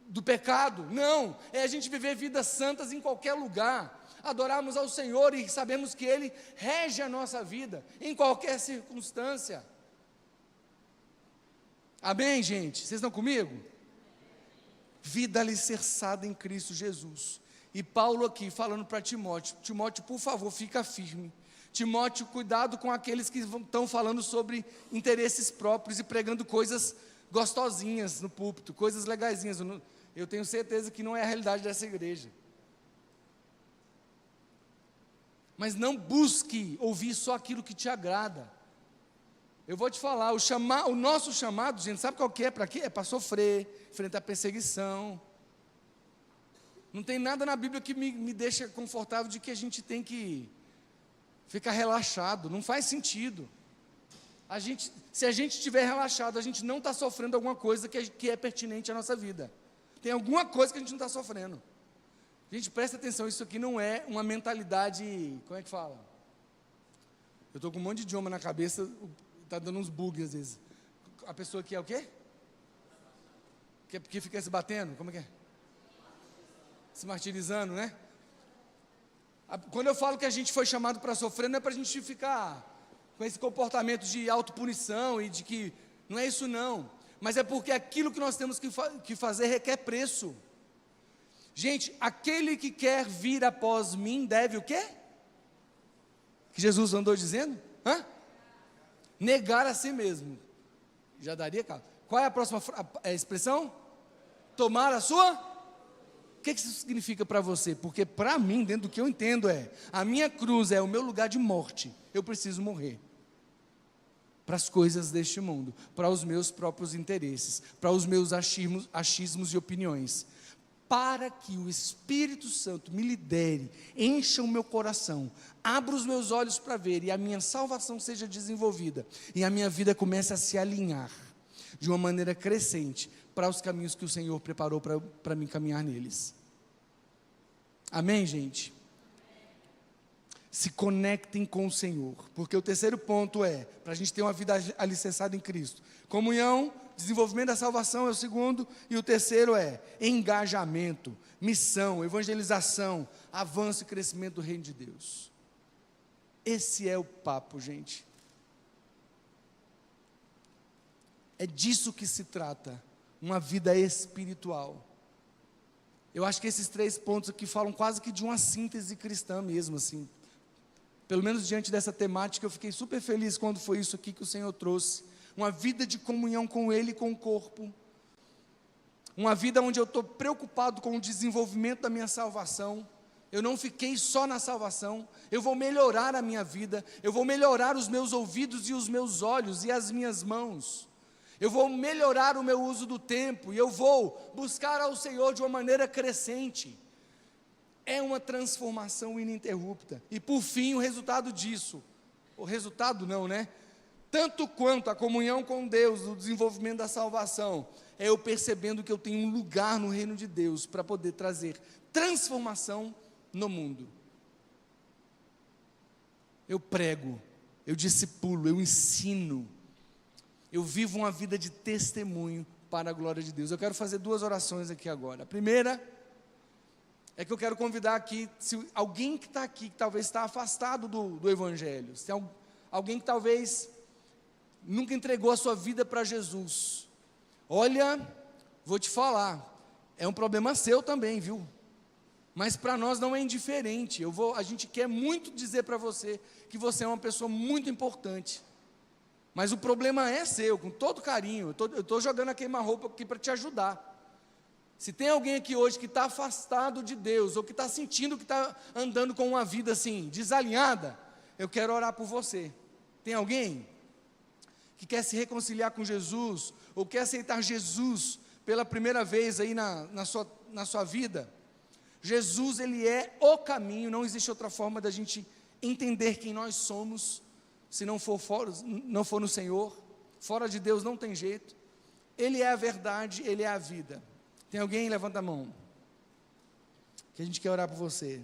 do pecado. Não, é a gente viver vidas santas em qualquer lugar, adorarmos ao Senhor e sabemos que Ele rege a nossa vida, em qualquer circunstância. Amém, gente? Vocês estão comigo? Vida alicerçada em Cristo Jesus. E Paulo aqui falando para Timóteo: Timóteo, por favor, fica firme. Timóteo, cuidado com aqueles que estão falando sobre interesses próprios e pregando coisas gostosinhas no púlpito, coisas legaisinhas. Eu tenho certeza que não é a realidade dessa igreja. Mas não busque ouvir só aquilo que te agrada. Eu vou te falar, o nosso chamado, gente, sabe qual que é? Para quê? É para sofrer, enfrentar perseguição. Não tem nada na Bíblia que me deixa confortável de que a gente tem que ficar relaxado. Não faz sentido. Se a gente estiver relaxado, a gente não está sofrendo alguma coisa que é pertinente à nossa vida. Tem alguma coisa que a gente não está sofrendo. Gente, presta atenção, isso aqui não é uma mentalidade, como é que fala? Eu estou com um monte de idioma na cabeça, está dando uns bugs às vezes. A pessoa aqui é o quê? Que fica se batendo? Como é que é? Se martirizando, né? Quando eu falo que a gente foi chamado para sofrer, não é para a gente ficar com esse comportamento de autopunição e de que, não é isso não, mas é porque aquilo que nós temos que fazer requer preço. Gente, aquele que quer vir após mim deve o quê? Que Jesus andou dizendo? Negar a si mesmo. Já daria, cara? Qual é a próxima expressão? Tomar a sua? O que isso significa para você? Porque para mim, dentro do que eu entendo a minha cruz é o meu lugar de morte. Eu preciso morrer. Para as coisas deste mundo, para os meus próprios interesses, para os meus achismos e opiniões. Para que o Espírito Santo me lidere, encha o meu coração, abra os meus olhos para ver e a minha salvação seja desenvolvida e a minha vida comece a se alinhar de uma maneira crescente para os caminhos que o Senhor preparou para mim caminhar neles. Amém, gente? Se conectem com o Senhor, porque o terceiro ponto para a gente ter uma vida alicerçada em Cristo. Comunhão, desenvolvimento da salvação é o segundo, e o terceiro engajamento, missão, evangelização, avanço e crescimento do reino de Deus. Esse é o papo, gente. É disso que se trata, uma vida espiritual. Eu acho que esses 3 pontos aqui falam quase que de uma síntese cristã mesmo, assim. Pelo menos diante dessa temática, eu fiquei super feliz quando foi isso aqui que o Senhor trouxe. Uma vida de comunhão com Ele e com o corpo. Uma vida onde eu estou preocupado com o desenvolvimento da minha salvação. Eu não fiquei só na salvação. Eu vou melhorar a minha vida. Eu vou melhorar os meus ouvidos e os meus olhos e as minhas mãos. Eu vou melhorar o meu uso do tempo, e eu vou buscar ao Senhor de uma maneira crescente. É uma transformação ininterrupta. E por fim, o resultado disso, o resultado não, né? Tanto quanto a comunhão com Deus, o desenvolvimento da salvação, é eu percebendo que eu tenho um lugar no reino de Deus para poder trazer transformação no mundo. Eu prego, eu discipulo, eu ensino, eu vivo uma vida de testemunho para a glória de Deus. Eu quero fazer 2 orações aqui agora. A primeira é que eu quero convidar aqui, se alguém que está aqui, que talvez está afastado do Evangelho, se tem alguém que talvez nunca entregou a sua vida para Jesus, olha, vou te falar, é um problema seu também, viu? Mas para nós não é indiferente. A gente quer muito dizer para você que você é uma pessoa muito importante, mas o problema é seu, com todo carinho. Eu estou jogando a queima-roupa aqui para te ajudar. Se tem alguém aqui hoje que está afastado de Deus, ou que está sentindo que está andando com uma vida assim, desalinhada, eu quero orar por você. Tem alguém que quer se reconciliar com Jesus, ou quer aceitar Jesus pela primeira vez aí na sua vida? Jesus, Ele é o caminho, não existe outra forma da gente entender quem nós somos, se não for no Senhor. Fora de Deus não tem jeito. Ele é a verdade, Ele é a vida. Tem alguém? Levanta a mão, que a gente quer orar por você.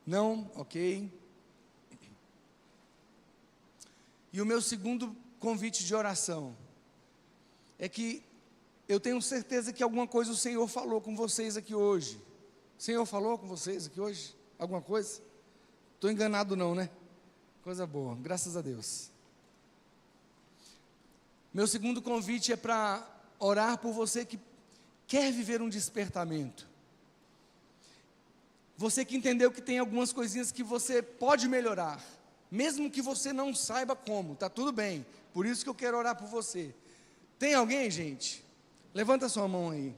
Não? Ok. E o meu segundo convite de oração é que eu tenho certeza que alguma coisa o Senhor falou com vocês aqui hoje. O Senhor falou com vocês aqui hoje? Alguma coisa? Estou enganado não, né? Coisa boa, graças a Deus. Meu segundo convite é para orar por você que quer viver um despertamento. Você que entendeu que tem algumas coisinhas que você pode melhorar, mesmo que você não saiba como, está tudo bem. Por isso que eu quero orar por você. Tem alguém, gente? Levanta sua mão aí.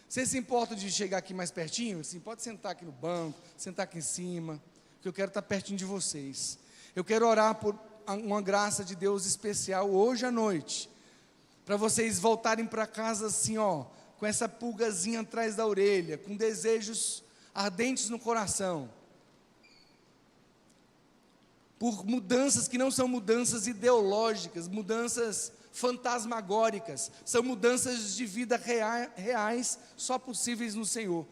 Você se importa de chegar aqui mais pertinho? Assim, pode sentar aqui no banco, sentar aqui em cima, que eu quero estar pertinho de vocês. Eu quero orar por uma graça de Deus especial hoje à noite, para vocês voltarem para casa assim, ó, com essa pulgazinha atrás da orelha, com desejos ardentes no coração, por mudanças que não são mudanças ideológicas, mudanças fantasmagóricas, são mudanças de vida reais, só possíveis no Senhor.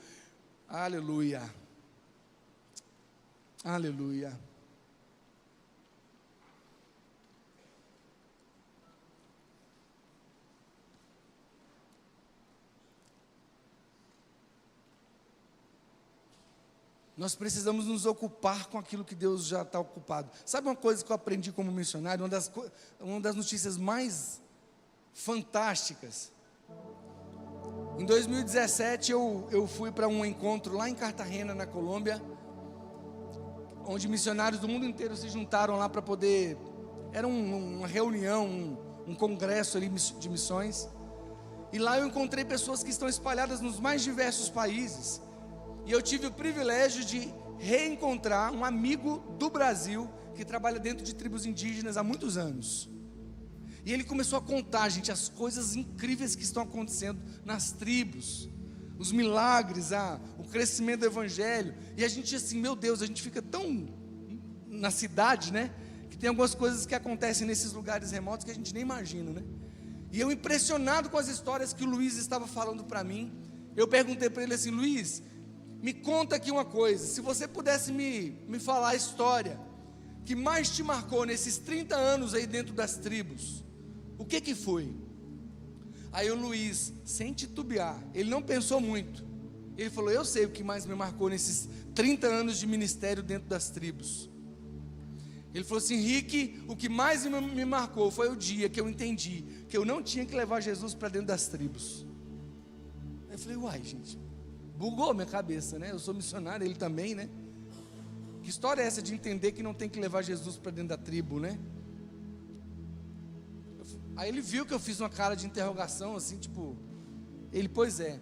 Aleluia, aleluia. Nós precisamos nos ocupar com aquilo que Deus já está ocupado. Sabe uma coisa que eu aprendi como missionário? Uma das notícias mais fantásticas. Em 2017 eu fui para um encontro lá em Cartagena, na Colômbia, onde missionários do mundo inteiro se juntaram lá para poder... Era uma reunião, um congresso ali de missões. E lá eu encontrei pessoas que estão espalhadas nos mais diversos países. E eu tive o privilégio de reencontrar um amigo do Brasil que trabalha dentro de tribos indígenas há muitos anos. E ele começou a contar, gente, as coisas incríveis que estão acontecendo nas tribos, os milagres, o crescimento do evangelho. E a gente assim, meu Deus, a gente fica tão na cidade, né? Que tem algumas coisas que acontecem nesses lugares remotos que a gente nem imagina, né? E eu impressionado com as histórias que o Luiz estava falando para mim, eu perguntei para ele assim: Luiz, me conta aqui uma coisa, se você pudesse me falar a história que mais te marcou nesses 30 anos aí dentro das tribos, o que foi? Aí o Luiz, sem titubear, ele não pensou muito, ele falou: eu sei o que mais me marcou nesses 30 anos de ministério dentro das tribos. Ele falou assim: Rick, o que mais me marcou foi o dia que eu entendi que eu não tinha que levar Jesus para dentro das tribos. Eu falei: uai, gente, bugou minha cabeça, né? Eu sou missionário, ele também, né? Que história é essa de entender que não tem que levar Jesus para dentro da tribo, né? Aí ele viu que eu fiz uma cara de interrogação, assim, tipo... Ele, pois é,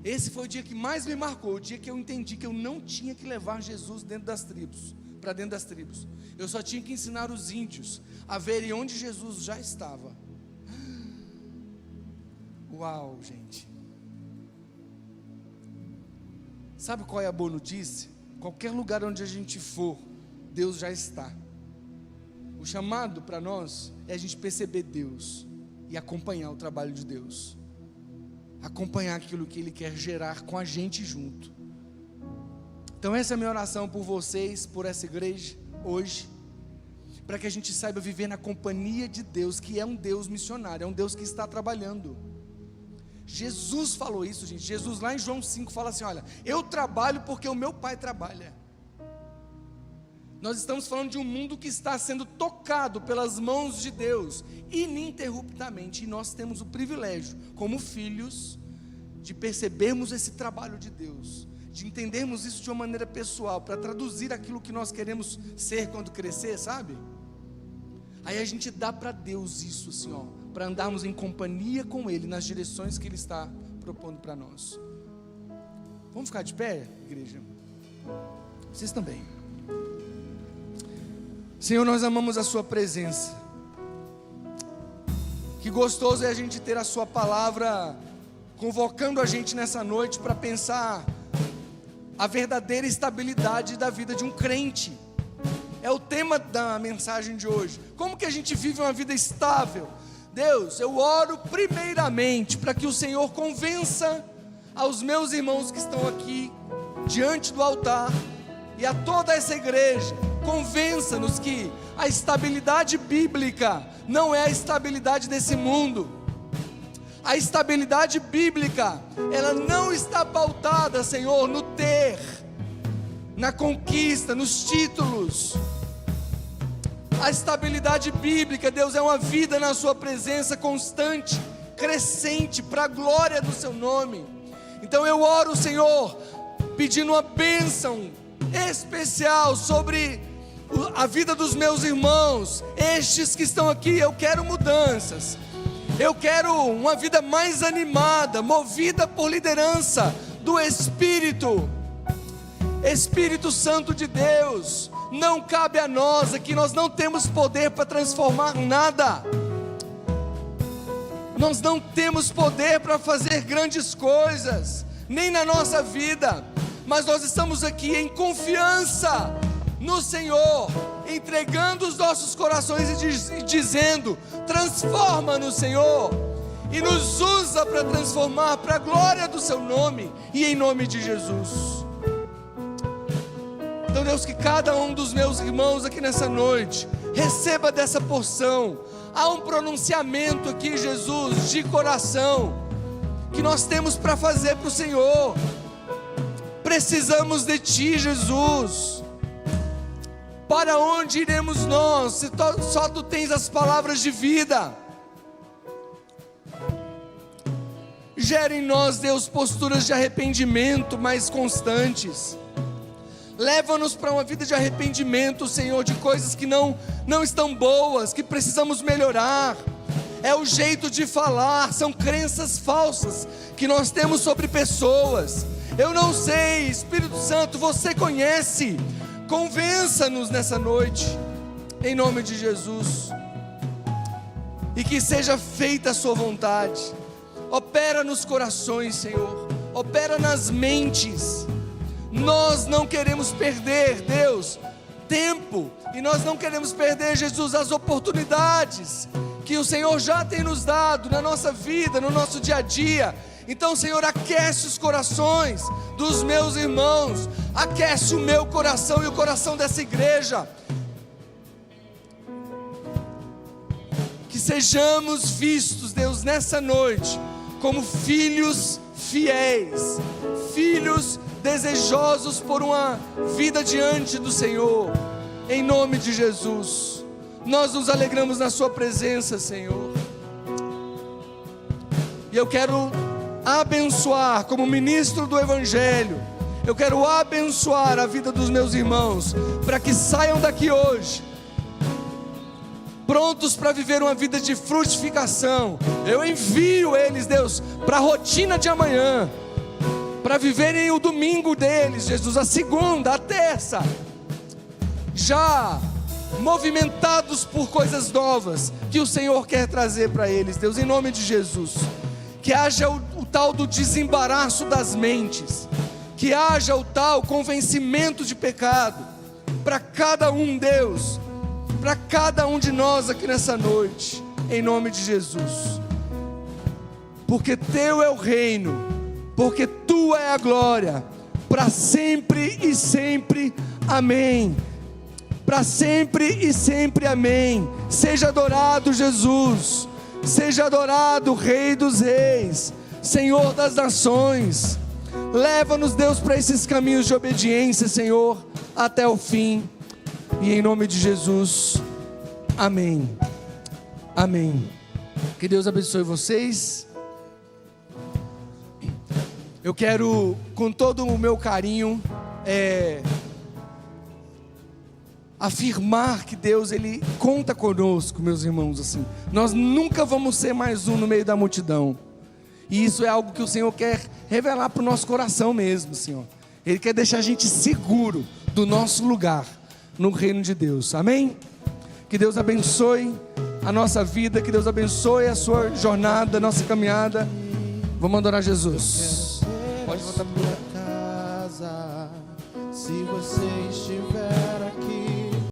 esse foi o dia que mais me marcou, o dia que eu entendi que eu não tinha que levar Jesus dentro das tribos. para dentro das tribos. Eu só tinha que ensinar os índios a verem onde Jesus já estava. Uau, gente. Sabe qual é a boa notícia? Qualquer lugar onde a gente for, Deus já está. O chamado para nós é a gente perceber Deus e acompanhar o trabalho de Deus, acompanhar aquilo que Ele quer gerar com a gente junto. Então essa é a minha oração por vocês, por essa igreja hoje, para que a gente saiba viver na companhia de Deus, que é um Deus missionário, é um Deus que está trabalhando. Jesus falou isso, gente. Jesus lá em João 5 fala assim: olha, eu trabalho porque o meu Pai trabalha. Nós estamos falando de um mundo que está sendo tocado pelas mãos de Deus ininterruptamente, e nós temos o privilégio, como filhos, de percebermos esse trabalho de Deus, de entendermos isso de uma maneira pessoal, para traduzir aquilo que nós queremos ser quando crescer, sabe? Aí a gente dá para Deus isso assim, ó, para andarmos em companhia com Ele, nas direções que Ele está propondo para nós. Vamos ficar de pé, igreja? Vocês também. Senhor, nós amamos a Sua presença. Que gostoso é a gente ter a Sua palavra convocando a gente nessa noite para pensar a verdadeira estabilidade da vida de um crente. É o tema da mensagem de hoje. Como que a gente vive uma vida estável? Deus, eu oro primeiramente para que o Senhor convença aos meus irmãos que estão aqui diante do altar e a toda essa igreja, convença-nos que a estabilidade bíblica não é a estabilidade desse mundo. A estabilidade bíblica, ela não está pautada, Senhor, no ter, na conquista, nos títulos. A estabilidade bíblica, Deus, é uma vida na Sua presença constante, crescente, para a glória do Seu nome. Então eu oro, Senhor, pedindo uma bênção especial sobre a vida dos meus irmãos, estes que estão aqui. Eu quero mudanças, eu quero uma vida mais animada, movida por liderança do Espírito Santo de Deus. Não cabe a nós aqui, nós não temos poder para transformar nada, nós não temos poder para fazer grandes coisas, nem na nossa vida, mas nós estamos aqui em confiança no Senhor, entregando os nossos corações e dizendo: transforma-nos, Senhor, e nos usa para transformar, para a glória do Seu nome, e em nome de Jesus. Então, Deus, que cada um dos meus irmãos aqui nessa noite receba dessa porção. Há um pronunciamento aqui, Jesus, de coração, que nós temos para fazer para o Senhor. Precisamos de Ti, Jesus. Para onde iremos nós, se só Tu tens as palavras de vida? Gera em nós, Deus, posturas de arrependimento mais constantes. Leva-nos para uma vida de arrependimento, Senhor, de coisas que não estão boas, que precisamos melhorar. É o jeito de falar, são crenças falsas que nós temos sobre pessoas. Eu não sei, Espírito Santo, Você conhece. Convença-nos nessa noite, em nome de Jesus, e que seja feita a Sua vontade. Opera nos corações, Senhor, opera nas mentes. Nós não queremos perder, Deus, tempo, e nós não queremos perder, Jesus, as oportunidades que o Senhor já tem nos dado na nossa vida, no nosso dia a dia. Então, Senhor, aquece os corações dos meus irmãos, aquece o meu coração e o coração dessa igreja, que sejamos vistos, Deus, nessa noite, como filhos fiéis, filhos desejosos por uma vida diante do Senhor, em nome de Jesus. Nós nos alegramos na Sua presença, Senhor, e eu quero abençoar, como ministro do Evangelho, eu quero abençoar a vida dos meus irmãos, para que saiam daqui hoje prontos para viver uma vida de frutificação. Eu envio eles, Deus, para a rotina de amanhã, para viverem o domingo deles, Jesus, a segunda, a terça, já movimentados por coisas novas que o Senhor quer trazer para eles, Deus, em nome de Jesus. Que haja o tal do desembaraço das mentes, que haja o tal convencimento de pecado para cada um, Deus, para cada um de nós aqui nessa noite, em nome de Jesus. Porque teu é o reino, porque tua é a glória, para sempre e sempre, amém. Para sempre e sempre, amém. Seja adorado Jesus, seja adorado Rei dos Reis, Senhor das nações. Leva-nos, Deus, para esses caminhos de obediência, Senhor, até o fim, e em nome de Jesus, amém, amém. Que Deus abençoe vocês. Eu quero, com todo o meu carinho, afirmar que Deus, Ele conta conosco, meus irmãos, assim. Nós nunca vamos ser mais um no meio da multidão. E isso é algo que o Senhor quer revelar para o nosso coração mesmo, Senhor. Ele quer deixar a gente seguro do nosso lugar no reino de Deus, amém? Que Deus abençoe a nossa vida, que Deus abençoe a sua jornada, a nossa caminhada. Vamos adorar Jesus. Pode voltar para casa, se você estiver